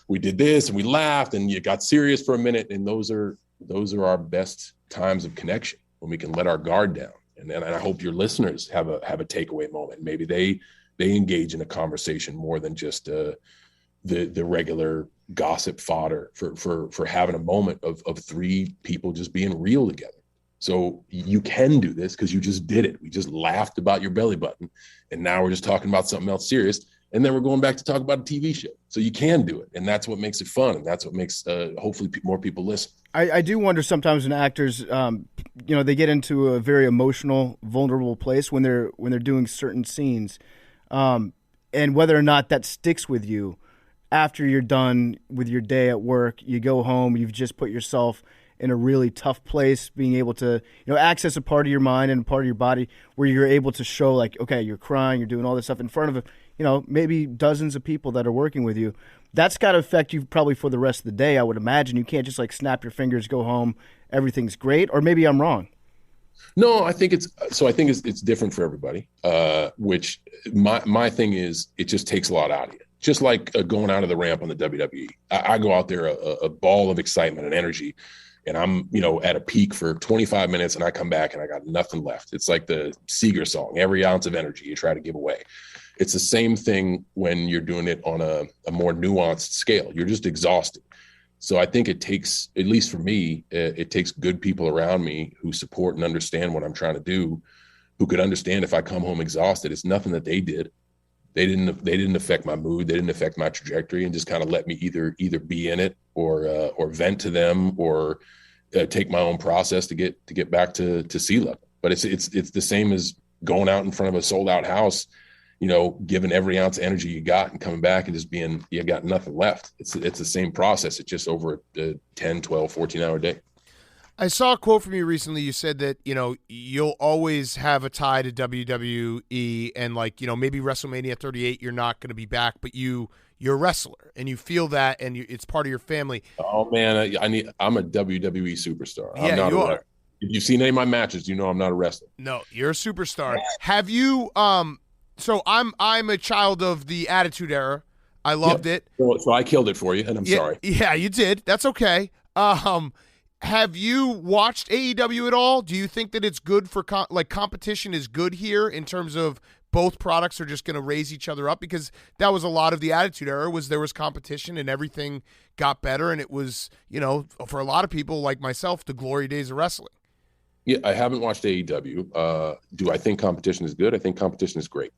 we did this and we laughed and you got serious for a minute. And those are our best times of connection, when we can let our guard down. And I hope your listeners have a takeaway moment. Maybe they engage in a conversation more than just the regular gossip fodder for having a moment of three people just being real together. So you can do this because you just did it. We just laughed about your belly button, and now we're just talking about something else serious. And then we're going back to talk about a TV show. So you can do it, and that's what makes it fun, and that's what makes hopefully more people listen. I do wonder sometimes when actors, they get into a very emotional, vulnerable place when they're doing certain scenes, and whether or not that sticks with you after you're done with your day at work. You go home, you've just put yourself in a really tough place, being able to, access a part of your mind and a part of your body where you're able to show, like, okay, you're crying, you're doing all this stuff in front of, maybe dozens of people that are working with you. That's got to affect you probably for the rest of the day, I would imagine. You can't just like snap your fingers, go home, everything's great. Or maybe I'm wrong. No, I think it's different for everybody. Which my thing is, it just takes a lot out of you. Just like going out of the ramp on the WWE. I go out there a ball of excitement and energy, and I'm, at a peak for 25 minutes, and I come back and I got nothing left. It's like the Seeger song, every ounce of energy you try to give away. It's the same thing when you're doing it on a more nuanced scale. You're just exhausted. So I think it takes, at least for me, it takes good people around me who support and understand what I'm trying to do, who could understand if I come home exhausted. It's nothing that they did. They didn't affect my mood. They didn't affect my trajectory, and just kind of let me either be in it or vent to them or take my own process to get back to sea level. But it's the same as going out in front of a sold out house, giving every ounce of energy you got and coming back and just being, you got nothing left. It's the same process. It's just over a 10, 12, 14-hour day. I saw a quote from you recently. You said that, you'll always have a tie to WWE, and maybe WrestleMania 38, you're not going to be back, but you're a wrestler and you feel that, and it's part of your family. Oh man, I'm a WWE superstar. Yeah, I'm not you a are. wrestler. If you've seen any of my matches, I'm not a wrestler. No, you're a superstar. Have you, so I'm a child of the Attitude Era. I loved it. So I killed it for you, and I'm sorry. Yeah, you did. That's okay. Have you watched AEW at all? Do you think that it's good for competition is good here in terms of both products are just going to raise each other up? Because that was a lot of the Attitude Era, was there was competition and everything got better, and it was, for a lot of people like myself, the glory days of wrestling. Yeah, I haven't watched AEW. Do I think competition is good? I think competition is great.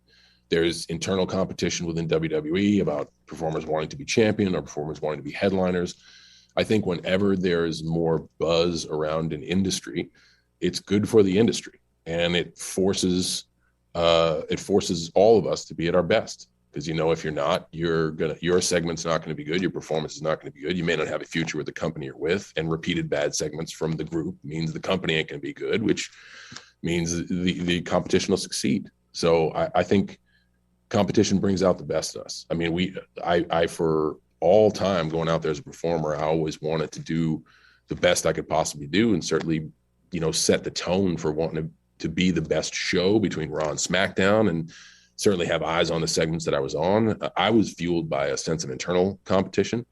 There's internal competition within WWE about performers wanting to be champion or performers wanting to be headliners. I think whenever there's more buzz around an industry, it's good for the industry, and it forces all of us to be at our best. Because if you're not, your segment's not going to be good. Your performance is not going to be good. You may not have a future with the company you're with, and repeated bad segments from the group means the company ain't going to be good, which means the competition will succeed. So I think competition brings out the best in us. I mean, I for all time going out there as a performer, I always wanted to do the best I could possibly do, and certainly, set the tone for wanting to be the best show between Raw and SmackDown, and certainly have eyes on the segments that I was on. I was fueled by a sense of internal competition,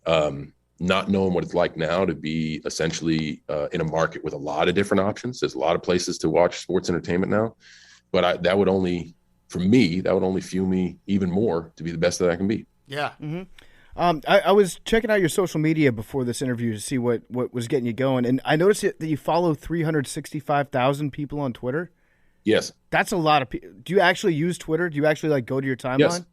not knowing what it's like now to be essentially in a market with a lot of different options. There's a lot of places to watch sports entertainment now, but that would only fuel me even more to be the best that I can be. Yeah. Mm-hmm. I was checking out your social media before this interview to see what was getting you going, and I noticed that you follow 365,000 people on Twitter. Yes. That's a lot of people. Do you actually use Twitter? Do you actually go to your timeline?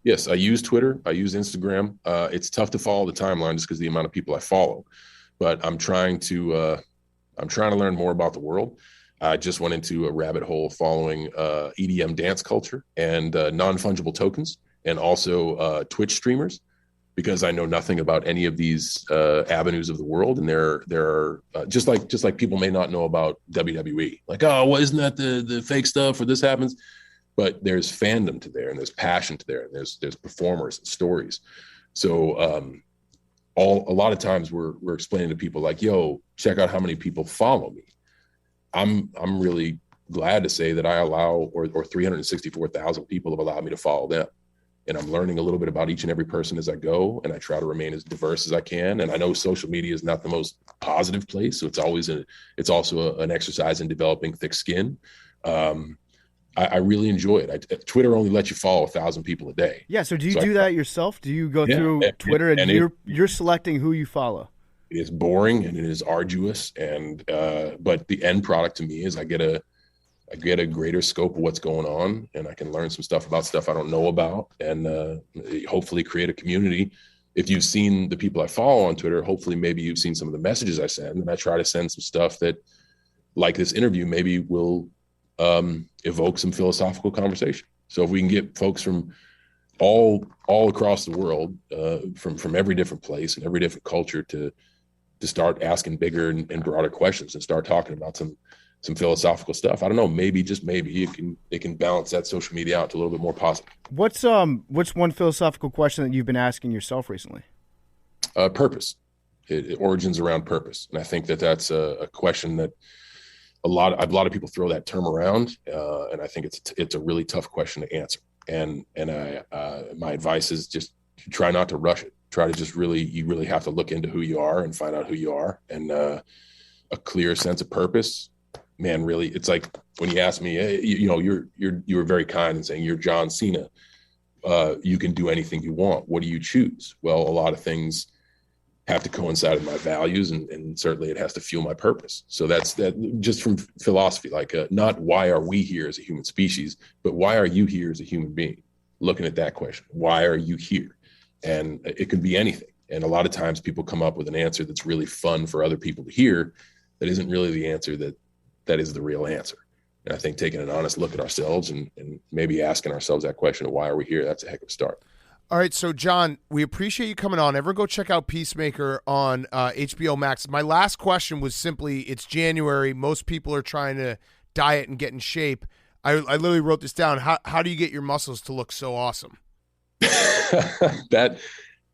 Yes, I use Twitter. I use Instagram. It's tough to follow the timeline just because of the amount of people I follow, but I'm trying to learn more about the world. I just went into a rabbit hole following EDM dance culture and non-fungible tokens, and also Twitch streamers, because I know nothing about any of these avenues of the world. And there are just like people may not know about WWE, like, oh, well, isn't that the fake stuff, or this happens? But there's fandom to there, and there's passion to there, and there's performers and stories. So a lot of times we're explaining to people like, yo, check out how many people follow me. I'm really glad to say that I allow, or 364,000 people have allowed me to follow them. And I'm learning a little bit about each and every person as I go, and I try to remain as diverse as I can. And I know social media is not the most positive place, so it's also an exercise in developing thick skin. I really enjoy it. Twitter only lets you follow 1,000 people a day. Yeah. So do you do that yourself? Do you go through Twitter and you're selecting who you follow? It is boring and it is arduous, and but the end product to me is I get a greater scope of what's going on, and I can learn some stuff about stuff I don't know about, and hopefully create a community. If you've seen the people I follow on Twitter, hopefully maybe you've seen some of the messages I send, and I try to send some stuff that, like this interview, maybe will evoke some philosophical conversation. So if we can get folks from all across the world, from every different place and every different culture to start asking bigger and broader questions and start talking about some philosophical stuff, I don't know, maybe, just maybe it can balance that social media out to a little bit more positive. What's one philosophical question that you've been asking yourself recently? Purpose. It origins around purpose. And I think that's a question that a lot of people throw that term around, and I think it's a really tough question to answer. And my advice is just try not to rush it. Try to just you really have to look into who you are and find out who you are, and a clear sense of purpose. Man, really, it's like when you ask me, hey, you were very kind in saying you're John Cena. You can do anything you want. What do you choose? Well, a lot of things have to coincide with my values, and certainly it has to fuel my purpose. So that's that, just from philosophy, like not why are we here as a human species, but why are you here as a human being? Looking at that question, why are you here? And it could be anything. And a lot of times people come up with an answer that's really fun for other people to hear that isn't really the answer that is the real answer. And I think taking an honest look at ourselves and maybe asking ourselves that question of why are we here, that's a heck of a start. All right, so John, we appreciate you coming on. Everyone go check out Peacemaker on HBO Max. My last question was simply, it's January. Most people are trying to diet and get in shape. I literally wrote this down. How do you get your muscles to look so awesome?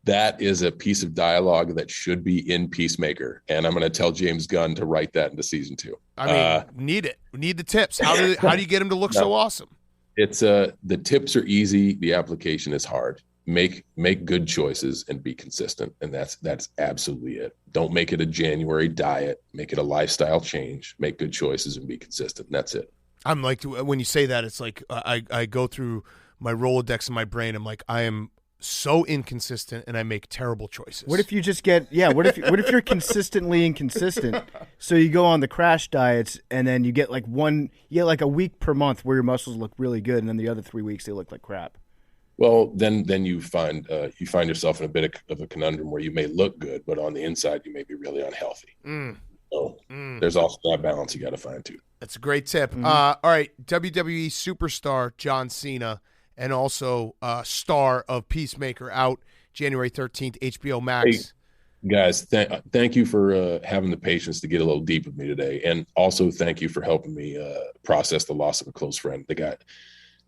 That is a piece of dialogue that should be in Peacemaker, and I'm going to tell James Gunn to write that into season 2. I mean, need it. We need the tips. How do you get him to look so awesome? It's the tips are easy. The application is hard. Make good choices and be consistent, and that's absolutely it. Don't make it a January diet. Make it a lifestyle change. Make good choices and be consistent. And that's it. I'm like, when you say that, it's like I go through my Rolodex in my brain. I'm like, I am so inconsistent and I make terrible choices. What if you just what if you're consistently inconsistent? So you go on the crash diets and then you get like a week per month where your muscles look really good, and then the other 3 weeks they look like crap. Well, then you find yourself in a bit of a conundrum where you may look good, but on the inside you may be really unhealthy. There's also that balance you got to find too. That's a great tip. All right, WWE superstar John Cena, and also star of Peacemaker, out January 13th, HBO Max. Hey, guys, thank you for having the patience to get a little deep with me today. And also thank you for helping me process the loss of a close friend.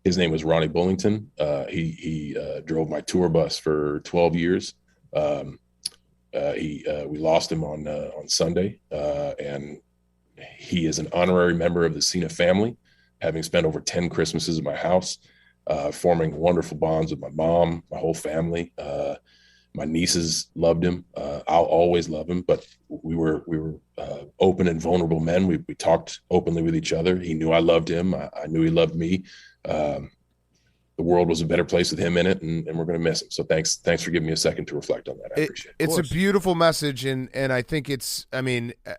His name was Ronnie Bullington. He drove my tour bus for 12 years. We lost him on Sunday, and he is an honorary member of the Cena family, having spent over 10 Christmases at my house, forming wonderful bonds with my mom, my whole family. My nieces loved him. I'll always love him, but we were open and vulnerable men. We talked openly with each other. He knew I loved him. I knew he loved me. The world was a better place with him in it, and we're going to miss him. So thanks for giving me a second to reflect on that. I appreciate it. It's a beautiful message, and I think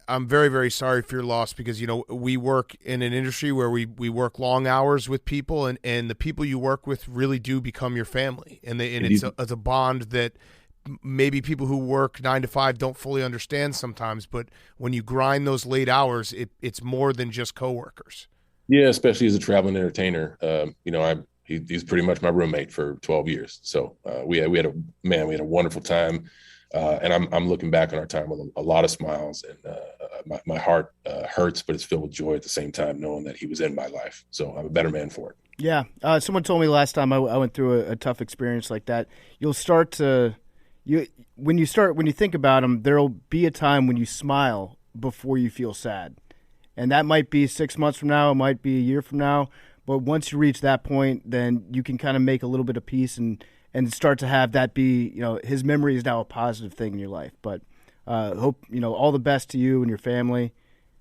I'm very, very sorry for your loss, because, we work in an industry where we work long hours with people, and the people you work with really do become your family, and it's a bond that maybe people who work 9 to 5 don't fully understand sometimes, but when you grind those late hours, it's more than just coworkers. Yeah, especially as a traveling entertainer. He's pretty much my roommate for 12 years. So we had a wonderful time. And I'm looking back on our time with a lot of smiles, and my heart hurts, but it's filled with joy at the same time, knowing that he was in my life. So I'm a better man for it. Yeah. Someone told me last time I went through a tough experience like that, you'll start to when you think about them, there'll be a time when you smile before you feel sad. And that might be 6 months from now, it might be a year from now, but once you reach that point, then you can kind of make a little bit of peace and start to have that be, his memory is now a positive thing in your life. But hope, all the best to you and your family,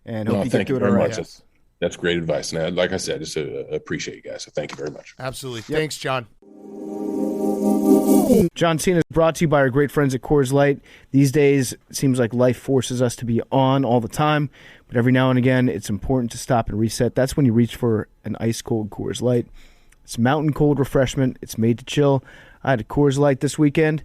and hope you get through it all right. That's great advice. And like I said, just appreciate you guys. So thank you very much. Absolutely. Yep. Thanks, John. John Cena is brought to you by our great friends at Coors Light. These days, it seems like life forces us to be on all the time, but every now and again, it's important to stop and reset. That's when you reach for an ice-cold Coors Light. It's mountain cold refreshment. It's made to chill. I had a Coors Light this weekend,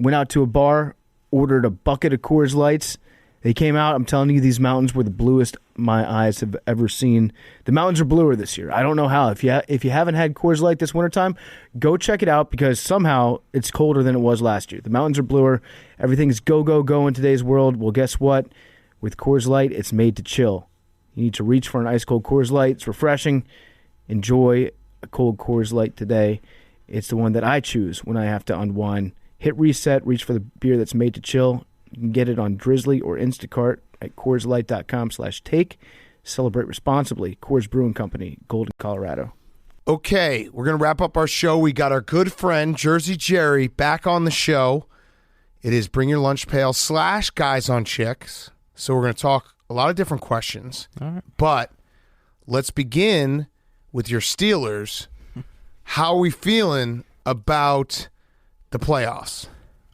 went out to a bar, ordered a bucket of Coors Lights. They came out. I'm telling you, these mountains were the bluest my eyes have ever seen. The mountains are bluer this year. I don't know how. If you haven't had Coors Light this wintertime, go check it out, because somehow it's colder than it was last year. The mountains are bluer. Everything's go, go, go in today's world. Well, guess what? With Coors Light, it's made to chill. You need to reach for an ice-cold Coors Light. It's refreshing. Enjoy a cold Coors Light today. It's the one that I choose when I have to unwind. Hit reset, reach for the beer that's made to chill. You can get it on Drizzly or Instacart at CoorsLight.com/take. Celebrate responsibly. Coors Brewing Company, Golden, Colorado. Okay, we're going to wrap up our show. We got our good friend, Jersey Jerry, back on the show. It is Bring Your Lunch Pail / Guys on Chicks. So we're going to talk a lot of different questions. All right. But let's begin with your Steelers. How are we feeling about the playoffs?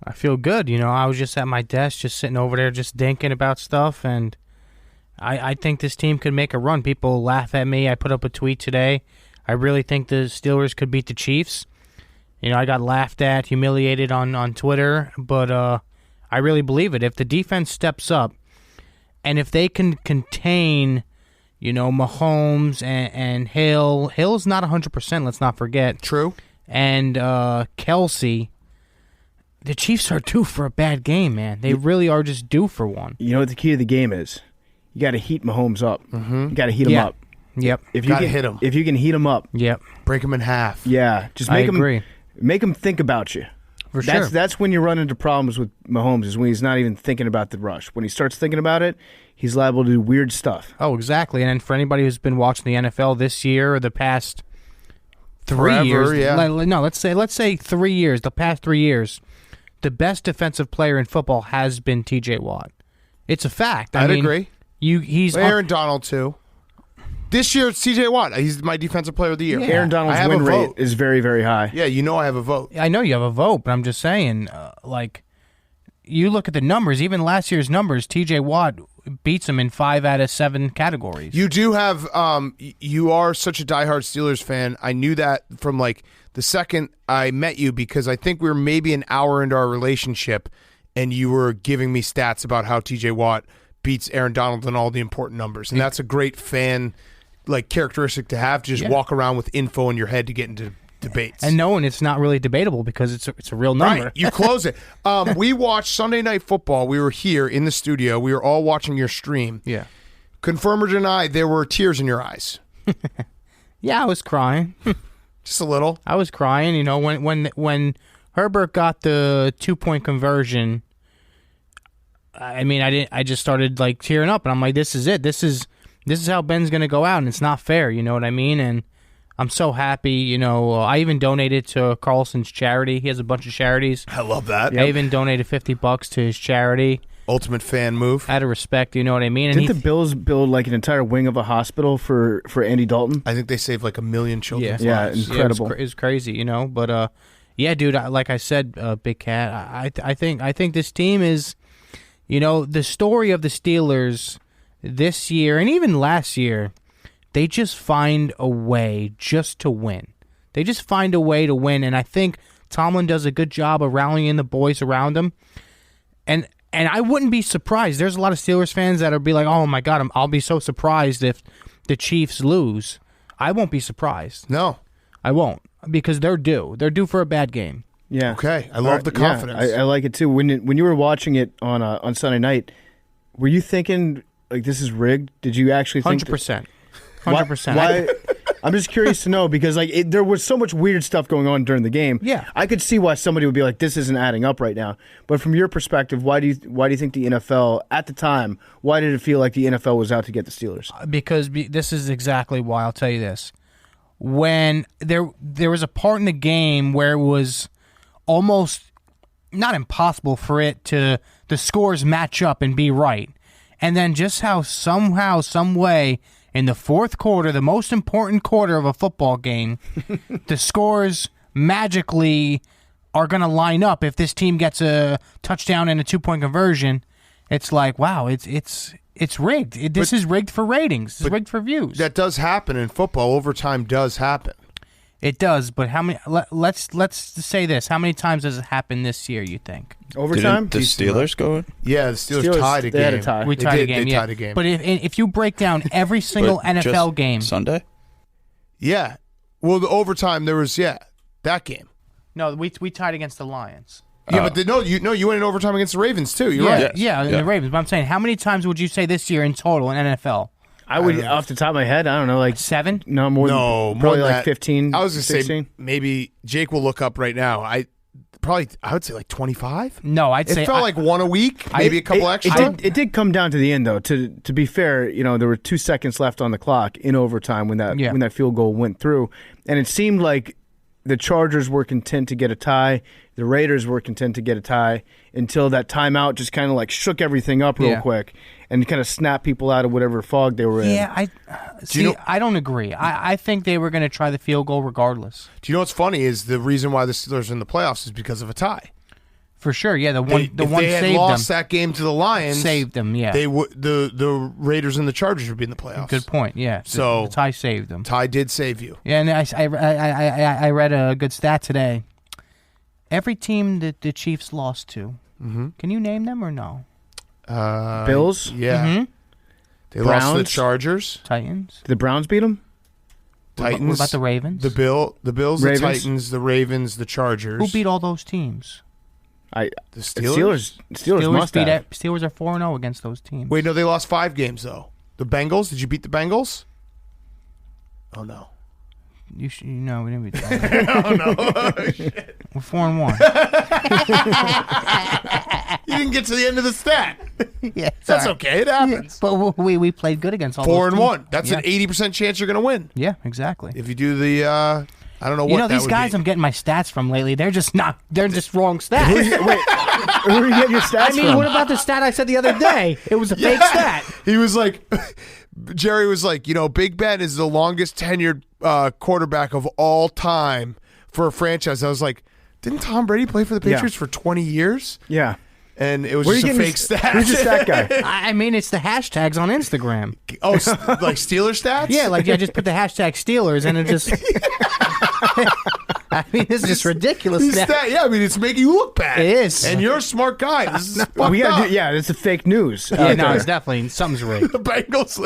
I feel good. I was just at my desk, just sitting over there, just thinking about stuff, and I think this team could make a run. People laugh at me. I put up a tweet today. I really think the Steelers could beat the Chiefs. I got laughed at, humiliated on Twitter, but I really believe it. If the defense steps up, and if they can contain, Mahomes and Hill. Hill's not 100%, let's not forget. True. And Kelsey. The Chiefs are due for a bad game, man. They really are just due for one. You know what the key to the game is? You got to heat Mahomes up. Mm-hmm. You got to heat him up. Yep. If you can hit him. If you can heat him up. Yep. Break him in half. Yeah. Just make him think about you. For sure. That's when you run into problems with Mahomes, is when he's not even thinking about the rush. When he starts thinking about it, he's liable to do weird stuff. Oh, exactly. And for anybody who's been watching the NFL this year or the past 3 years. Yeah. No, let's say 3 years. The past 3 years. The best defensive player in football has been T.J. Watt. It's a fact. I'd agree. He's Aaron Donald, too. This year, it's T.J. Watt. He's my defensive player of the year. Yeah. Aaron Donald's win rate is very, very high. Yeah, I have a vote. I know you have a vote, but I'm just saying, you look at the numbers, even last year's numbers, T.J. Watt beats him in 5 out of 7 categories. You do have, you are such a diehard Steelers fan. I knew that from, the second I met you, because I think we were maybe an hour into our relationship, and you were giving me stats about how T.J. Watt beats Aaron Donald in all the important numbers. And that's a great fan characteristic to have, just walk around with info in your head to get into debates. And knowing it's not really debatable because it's a real number. Right, you close it. We watched Sunday Night Football. We were here in the studio. We were all watching your stream. Yeah. Confirm or deny, there were tears in your eyes. Yeah, I was crying. Just a little. I was crying, when Herbert got the 2-point conversion. I just started tearing up, and I'm like, this is it. This is how Ben's gonna go out, and it's not fair. You know what I mean? And I'm so happy. I even donated to Carlson's charity. He has a bunch of charities. I love that. I even donated $50 to his charity. Ultimate fan move. Out of respect, you know what I mean? And Didn't the Bills build an entire wing of a hospital for Andy Dalton? I think they saved 1 million children. Yeah, incredible. It was crazy, But yeah, dude, like I said, Big Cat, I think this team is, the story of the Steelers this year and even last year. They just find a way just to win. They just find a way to win, and I think Tomlin does a good job of rallying the boys around him. And I wouldn't be surprised. There's a lot of Steelers fans that will be like, oh, my God, I'll be so surprised if the Chiefs lose. I won't be surprised. No. I won't, because they're due. They're due for a bad game. Yeah. Okay. I love the confidence. Yeah, I like it too. When you were watching it on Sunday night, were you thinking like this is rigged? Did you actually think 100%. 100%. Why? I'm just curious to know because there was so much weird stuff going on during the game. Yeah. I could see why somebody would be like, "This isn't adding up right now." But from your perspective, why do you think the NFL at the time? Why did it feel like the NFL was out to get the Steelers? Because this is exactly why. I'll tell you this: when there was a part in the game where it was almost not impossible for the scores match up and be right, and then just how somehow, some way, in the fourth quarter, the most important quarter of a football game, the scores magically are going to line up if this team gets a touchdown and a 2-point conversion. It's like, wow, it's rigged. This is rigged for ratings. It's rigged for views. That does happen in football. Overtime does happen. It does, but how many? Let's say this: how many times has it happened this year? You think Overtime? Didn't the Steelers go in? Yeah, the Steelers tied a game. They had a tie. we tied a game? They Yeah, tied a game. but if you break down every single But NFL just game, Sunday? Yeah. Well, the overtime there was that game. no, we tied against the Lions. Yeah, but you went in overtime against the Ravens too. You're Yeah, right. Yes. yeah, Yeah. the Ravens. But I'm saying, how many times would you say this year in total in NFL? I would, off the top of my head, I don't know, like 7? no more. No, than, more probably than like that. 15. I was gonna 16. say maybe Jake will look up right now. I would say like 25. No, I'd It say felt like one a week, maybe a couple extra. It did come down to the end, though. To be fair, there were 2 seconds left on the clock in overtime when that field goal went through, and it seemed like the Chargers were content to get a tie. The Raiders were content to get a tie until that timeout just kind of like shook everything up real quick and kind of snapped people out of whatever fog they were in. Yeah, I don't agree. I think they were going to try the field goal regardless. Do you know what's funny is the reason why the Steelers are in the playoffs is because of a tie. For sure, yeah. The one If they had saved lost them. that game to the Lions, Saved them, yeah. they would the Raiders and the Chargers would be in the playoffs. Good point. Yeah. So- the tie saved them. Tie did save you. Yeah, and I read a good stat today. Every team that the Chiefs lost to, can you name them or no? Bills? Yeah. Mhm. They lost to the Browns? Chargers, Titans. Did the Browns beat them? Titans. What about the Ravens? The Bills, Ravens? the Titans, the Ravens, the Chargers. Who beat all those teams? the Steelers? Steelers must beat have. Steelers are 4-0 against those teams. Wait, no, they lost 5 games though. The Bengals? Did you beat the Bengals? Oh no. We didn't beat them. Oh no. We're 4-1. You didn't get to the end of the stat. Yeah, That's okay. It happens. But we played good against all 4 those and teams. 1. That's Yeah. an 80% chance you're going to win. Yeah, exactly. If you do the I don't know what that these would guys be. I'm getting my stats from lately, they're just wrong stats. Wait, where are you getting your stats I mean, from? what about the stat I said the other day? It was a fake stat. He was like, Jerry was like, Big Ben is the longest tenured quarterback of all time for a franchise. I was like, didn't Tom Brady play for the Patriots for 20 years? Yeah. And it was Where are just you a getting fake this- stat. Who's your stat guy? I mean, it's the hashtags on Instagram. Oh, like Steeler stats? Yeah, like I just put the hashtag Steelers and it just. I mean, this is just ridiculous. These yeah, I mean, it's making you look bad. It is. And you're a smart guy. This is fucked We gotta up. do, it's a fake news. Yeah, out no, there. it's definitely something's rigged. The Bengals,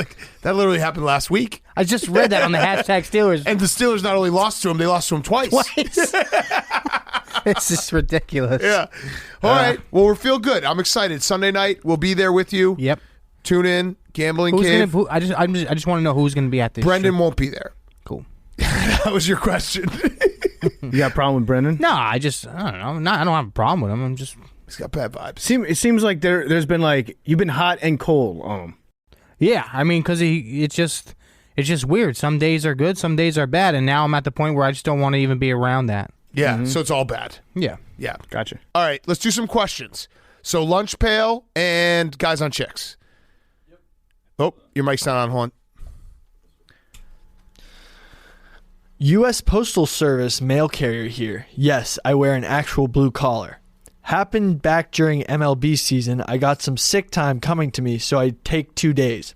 that literally happened last week. I just read that on the hashtag Steelers. And the Steelers not only lost to him, they lost to him twice. Twice. It's just ridiculous. Yeah. All right. Well, we feel good. I'm excited. Sunday night, we'll be there with you. Yep. Tune in. Gambling Who's Cave. gonna? I just want to know who's going to be at this. Brendan show. won't be there. Cool. That was your question. You got a problem with Brendan? No, I don't know. I don't have a problem with him. I'm just. He's got bad vibes. It seems like there's been you've been hot and cold on him. Yeah, I mean, because it's just weird. Some days are good, some days are bad, and now I'm at the point where I just don't want to even be around that. Yeah. So it's all bad. Yeah. Yeah. Gotcha. All right. Let's do some questions. So lunch pail and guys on chicks. Yep. Oh, your mic's not on. Hold on. U.S. Postal Service mail carrier here. Yes, I wear an actual blue collar. Happened back during MLB season. I got some sick time coming to me, so I take 2 days.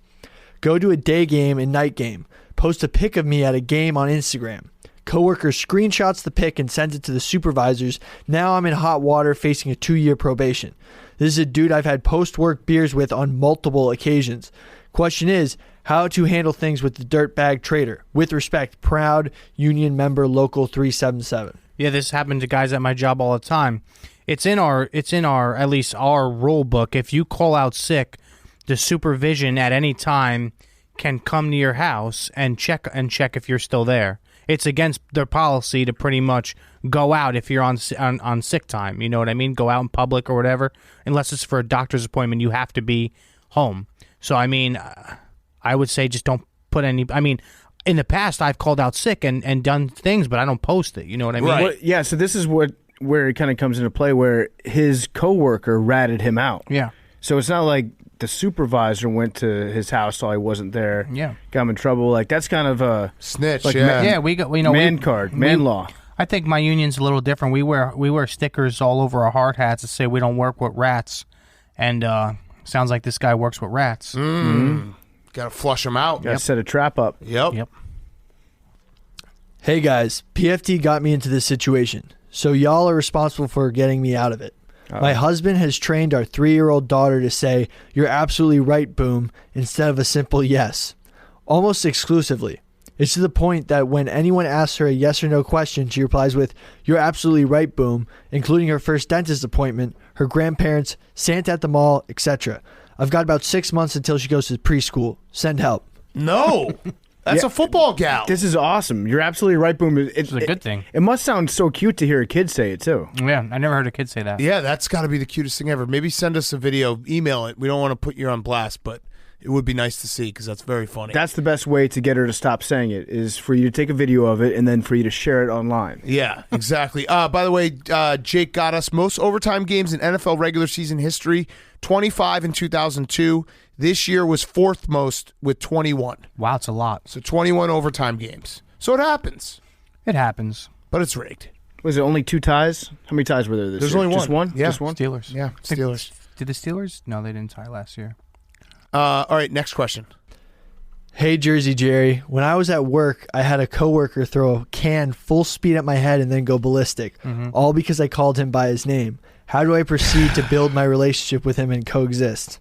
Go to a day game and night game. Post a pic of me at a game on Instagram. Coworker screenshots the pic and sends it to the supervisors. Now I'm in hot water facing a 2-year probation. This is a dude I've had post-work beers with on multiple occasions. Question is, how to handle things with the dirtbag trader. With respect, proud union member local 377. Yeah, this happened to guys at my job all the time. It's in our at least our rule book. If you call out sick, the supervision at any time can come to your house and check if you're still there. It's against their policy to pretty much go out if you're on sick time. You know what I mean? Go out in public or whatever. Unless it's for a doctor's appointment, you have to be home. So, I mean, I would say just don't put any... I mean, in the past, I've called out sick and done things, but I don't post it. You know what I mean? Well, yeah, so this is where it kind of comes into play, where his coworker ratted him out. Yeah. So it's not like the supervisor went to his house while he wasn't there. Yeah. Got him in trouble. Like, that's kind of a... Snitch, like, yeah. man law. I think my union's a little different. We wear stickers all over our hard hats that say we don't work with rats. And sounds like this guy works with rats. Got to flush them out. Got to set a trap up. Yep. Hey guys, PFT got me into this situation, so y'all are responsible for getting me out of it. My husband has trained our 3-year-old daughter to say, "You're absolutely right, boom," instead of a simple yes. Almost exclusively. It's to the point that when anyone asks her a yes or no question, she replies with, "You're absolutely right, boom," including her first dentist appointment, her grandparents, Santa at the mall, etc. I've got about 6 months until she goes to preschool. Send help. No. That's Yeah. a football gal. This is awesome. You're absolutely right, boom. It's a good thing. It must sound so cute to hear a kid say it, too. Yeah, I never heard a kid say that. Yeah, that's got to be the cutest thing ever. Maybe send us a video, email it. We don't want to put you on blast, but it would be nice to see because that's very funny. That's the best way to get her to stop saying it, is for you to take a video of it and then for you to share it online. Yeah, exactly. By the way, Jake got us most overtime games in NFL regular season history, 25 in 2002. This year was fourth most with 21. Wow, it's a lot. So 21 overtime games. So it happens, It happens. but it's rigged. Was it only 2 ties? How many ties were there this There's year? only one. Just one? Yeah. Just one? Steelers. Yeah, Steelers. Did the Steelers? No, they didn't tie last year. All right, next question. Hey, Jersey Jerry. When I was at work, I had a coworker throw a can full speed at my head and then go ballistic, all because I called him by his name. How do I proceed to build my relationship with him and coexist?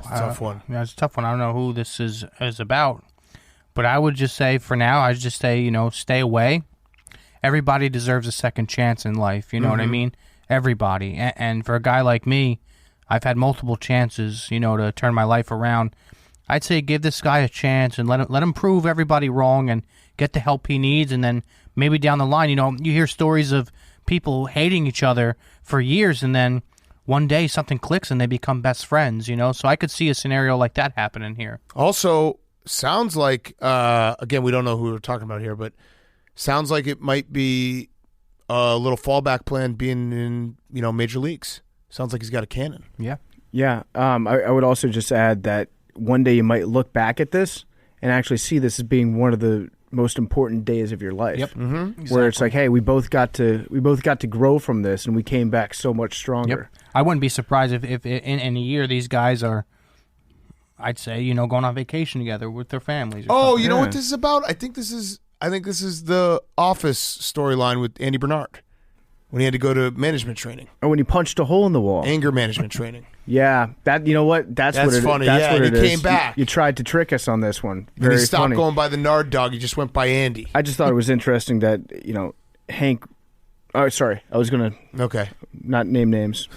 Tough one. Yeah, it's a tough one. I don't know who this is about, but I would just say for now, I'd just say, stay away. Everybody deserves a second chance in life. You know what I mean? Everybody. And for a guy like me, I've had multiple chances, to turn my life around. I'd say give this guy a chance and let him prove everybody wrong and get the help he needs. And then maybe down the line, you hear stories of people hating each other for years, and then one day something clicks and they become best friends, So I could see a scenario like that happening here. Also, sounds like, again, we don't know who we're talking about here, but sounds like it might be a little fallback plan being in, major leagues. Sounds like he's got a cannon. Yeah. Yeah. I would also just add that one day you might look back at this and actually see this as being one of the most important days of your life. Yep. Where it's like, hey, we both got to grow from this, and we came back so much stronger. Yep. I wouldn't be surprised if in a year these guys are, I'd say, going on vacation together with their families. Or something. You know what this is about? I think this is the Office storyline with Andy Bernard when he had to go to management training. Or when he punched a hole in the wall. Anger management training. Yeah, that, you know what? That's what it is. Funny. That's yeah, what and it he is. came back. You tried to trick us on this one. And Very he stopped funny. going by the Nard dog. He just went by Andy. I just thought it was interesting that, Hank. Oh, sorry. I was going to Okay. not name names.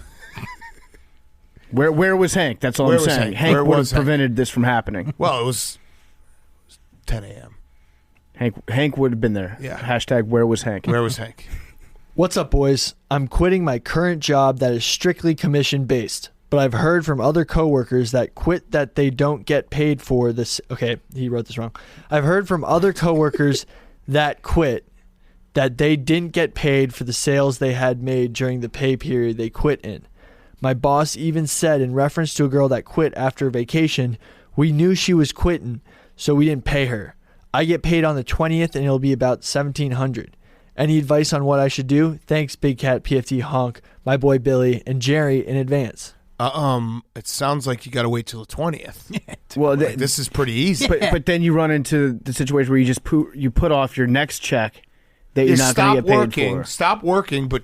Where was Hank? That's all Where I'm was saying. Hank? Hank Where would was have Hank? prevented this from happening. Well, it was 10 a.m. Hank would have been there. Yeah. Hashtag where was Hank? Where was Hank? What's up, boys? I'm quitting my current job that is strictly commission-based, but I've heard from other coworkers that quit that they don't get paid for this. Okay, he wrote this wrong. I've heard from other coworkers that quit that they didn't get paid for the sales they had made during the pay period they quit in. My boss even said, in reference to a girl that quit after vacation, we knew she was quitting, so we didn't pay her. I get paid on the 20th, and it'll be about $1,700. Any advice on what I should do? Thanks, Big Cat, PFT Honk, my boy Billy, and Jerry in advance. It sounds like you got to wait till the 20th. Well, This is pretty easy. but then you run into the situation where you just put off your next check that you're not going to get paid for. Stop working, but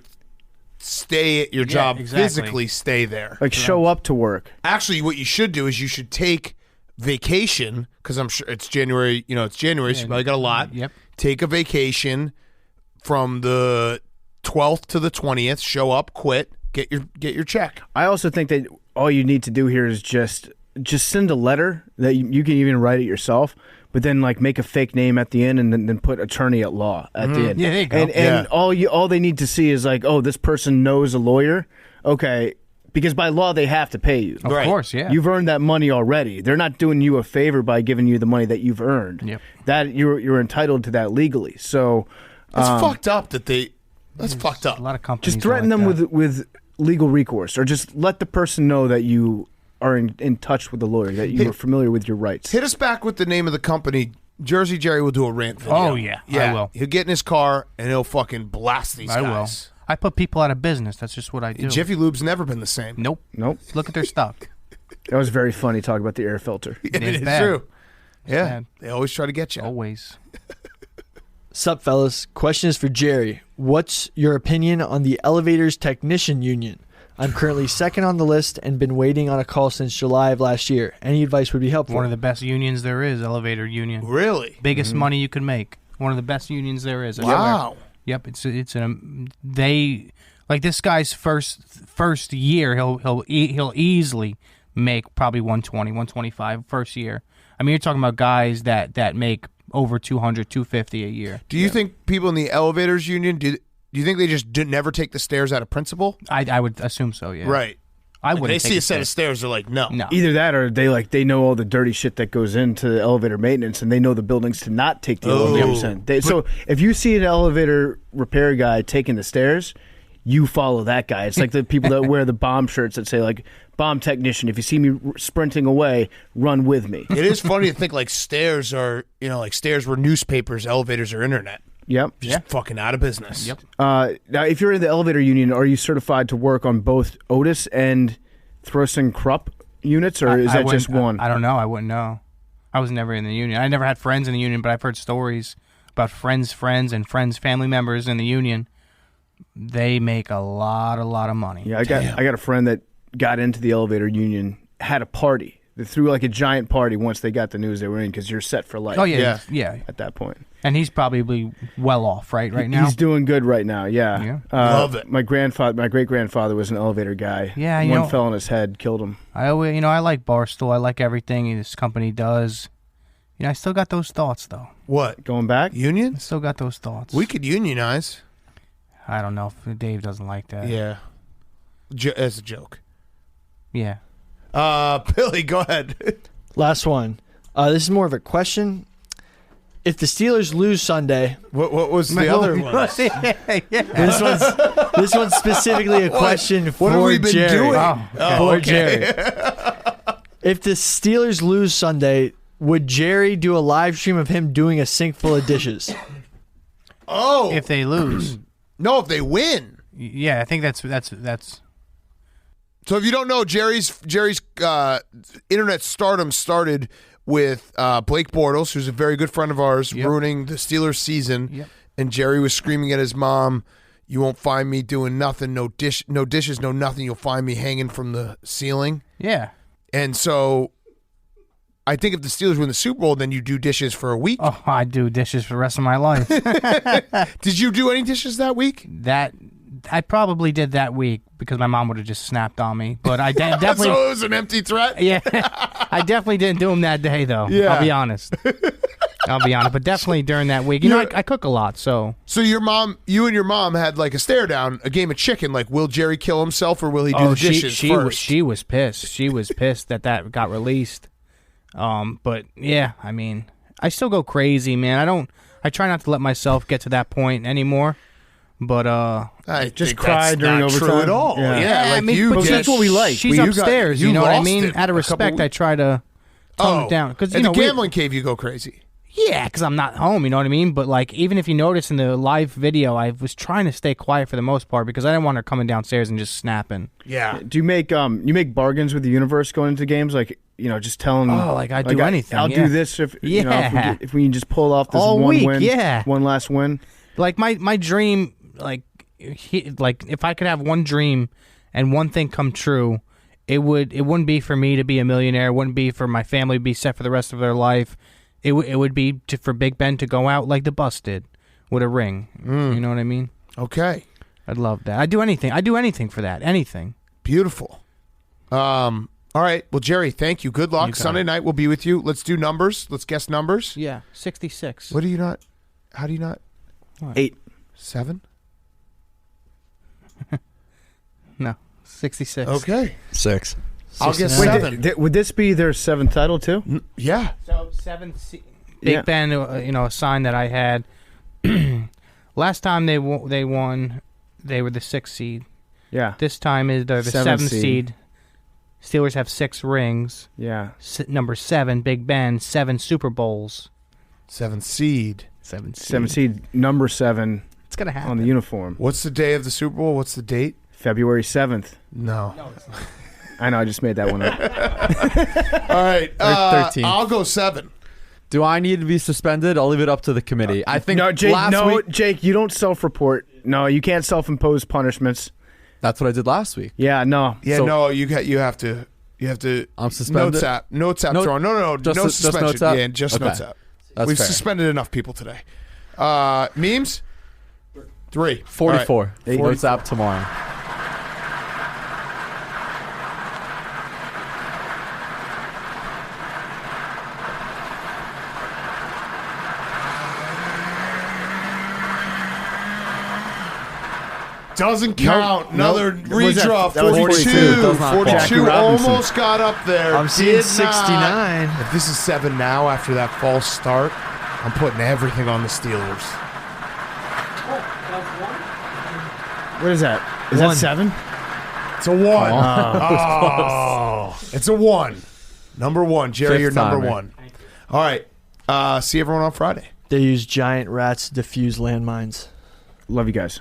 stay at your job. exactly. Physically stay there. Like show up to work. Actually, what you should do is you should take vacation, because I'm sure it's January. It's January, so you probably got a lot. Yep. Take a vacation from the 12th to the 20th. Show up, quit, get your check. I also think that all you need to do here is just send a letter that you can even write it yourself, but then like make a fake name at the end and then put attorney at law at the end. Yeah, there you go. And all they need to see is like, oh, this person knows a lawyer. Okay, because by law they have to pay you. Of course, yeah. You've earned that money already. They're not doing you a favor by giving you the money that you've earned. Yep. That you're entitled to that legally. So It's fucked up that they. That's fucked up. A lot of companies just threaten are them like that. with legal recourse, or just let the person know that you are in touch with the lawyer, that you are familiar with your rights. Hit us back with the name of the company. Jersey Jerry will do a rant video. Oh, yeah. I will. He'll get in his car and he'll fucking blast these I will. guys. I put people out of business. That's just what I do. Jiffy Lube's never been the same. Nope. Nope. Look at their stuff. That was very funny talking about the air filter. It It's is bad. true. Yeah, bad. they always try to get you. Always. Sup, fellas? Question is for Jerry. What's your opinion on the elevators technician union? I'm currently second on the list and been waiting on a call since July of last year. Any advice would be helpful. One of the best unions there is, elevator union. Really? Biggest money you can make. One of the best unions there is. Wow. Yep. They like this guy's first year. He'll easily make probably 120, 125 first year. I mean, you're talking about guys that make over 200, 250 a year. Do you think people in the elevators union do you think they just never take the stairs out of principle? I would assume so. Yeah. Right. I Like, wouldn't. they see a set of stairs, they're like, no. No. Either that, or they know all the dirty shit that goes into elevator maintenance, and they know the buildings to not take the Oh. 11%. So if you see an elevator repair guy taking the stairs, you follow that guy. It's like the people that wear the bomb shirts that say like bomb technician. If you see me sprinting away, run with me. It is funny to think like stairs are, like stairs were newspapers, elevators are internet. Yep. Just fucking out of business. Yep. Now, if you're in the elevator union, are you certified to work on both Otis and Thruss-Krupp units, or is that just one? I don't know. I wouldn't know. I was never in the union. I never had friends in the union, but I've heard stories about friends' family members in the union. They make a lot of money. Yeah, I got a friend that got into the elevator union, had a party. They threw like a giant party once they got the news they were in, because you're set for life. Oh yeah. At that point, And he's probably well off right now. he's doing good right now. Yeah, Yeah. Love it. My great grandfather was an elevator guy. Yeah, one fell on his head, killed him. I always, I like Barstool. I like everything this company does. I still got those thoughts though. What? Going back, I Union? still got those thoughts. We could unionize. I don't know if Dave doesn't like that. Yeah. As a joke. Yeah. Billy, go ahead. Last one. This is more of a question. If the Steelers lose Sunday, What was the other one? this one's specifically a question for What have we been Jerry. doing? For Jerry. If the Steelers lose Sunday, would Jerry do a live stream of him doing a sink full of dishes? Oh. If they lose. No, if they win. Yeah, I think that's So if you don't know, Jerry's internet stardom started with Blake Bortles, who's a very good friend of ours, ruining the Steelers season. Yep. And Jerry was screaming at his mom, "You won't find me doing nothing, no dishes, no nothing. You'll find me hanging from the ceiling." yeah. And so I think if the Steelers win the Super Bowl, then you do dishes for a week. Oh, I do dishes for the rest of my life. Did you do any dishes that week? That I probably did that week because my mom would have just snapped on me. But I definitely, So it was an empty threat? yeah, I definitely didn't do them that day though. Yeah. I'll be honest. But definitely during that week, I cook a lot, so So you and your mom had like a stare down, a game of chicken. Like, will Jerry kill himself or will he do the dishes first? She was pissed. She was pissed that got released. But yeah, I mean, I still go crazy, man. I try not to let myself get to that point anymore. But I Just think cry that's during not overtime? true at all. Yeah. Yeah, like I mean, you but just, that's what we like. She's You upstairs, you you know what I lost it mean? Out of a couple respect, I try to tone it down. Because in the gambling cave, you go crazy. Yeah, because I'm not home, you know what I mean? But, like, even if you notice in the live video, I was trying to stay quiet for the most part because I didn't want her coming downstairs and just snapping. Yeah. Do you make bargains with the universe going into games? Like, just telling them. Oh, like I'd do anything. I'll do this if if we can just pull off this all one week, win, yeah. one last win. Like my dream, like if I could have one dream and one thing come true, it wouldn't be for me to be a millionaire. It wouldn't be for my family to be set for the rest of their life. It would be for Big Ben to go out like the bus did with a ring. You know what I mean? Okay. I'd love that. I'd do anything. I'd do anything for that. Anything. Beautiful. All right. Well, Jerry, thank you. Good luck. Sunday night we'll be with you. Let's do numbers. Let's guess numbers. Yeah, 66. What do you not? How do you not? What? 8. 7? No, 66. Okay. 6. I'll guess 69. 7. Would this be their 7th title too? Yeah. So 7. Big Ben, a sign that I had. Last time they won, they were the 6th seed. Yeah. This time they're the 7th seed. Steelers have 6 rings. Yeah. Number 7, Big Ben, 7 Super Bowls. 7th seed. 7 seed. 7th seed, number 7 It's gonna happen on the uniform. What's the day of the Super Bowl? What's the date? February 7th. No. it's not. I know, I just made that one up. All right. 13th. I'll go 7. Do I need to be suspended? I'll leave it up to the committee. I think No, Jake, last week. Jake, you don't self-report. No, you can't self-impose punishments. That's what I did last week. Yeah, no. Yeah, So- no, you have to I'm suspended. Notes app No- thrown. No, just- no just suspension. notes app? Yeah, just Okay. notes app. That's We've fair. suspended enough people today. Memes? 3. 44. All right. Notes app tomorrow. Doesn't count. Another Was that- redraw. that was 42. 42. Does not count. 42 Jackie Robinson. almost got up there. I'm seeing Did not. 69. If this is 7 now after that false start, I'm putting everything on the Steelers. What is that? Is One. that 7? It's a 1. Oh. It's a 1. Number 1. Jerry, Fifth you're number timer. 1. All right. See everyone on Friday. They use giant rats to defuse landmines. Love you guys.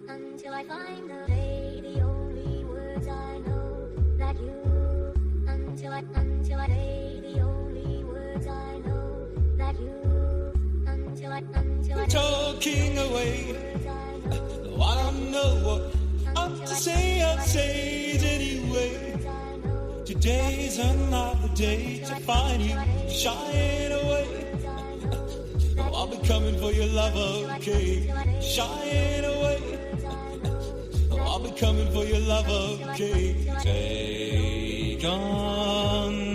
Until I find the day, the only words I know that you. Until I say the only words I know that you. Until I talking away. No, I don't know what I'm to say. I'll say it anyway. Today's another day to find you shying away. Oh, I'll be coming for your love, okay? Shying away. Oh, I'll be coming for your love, okay? Take on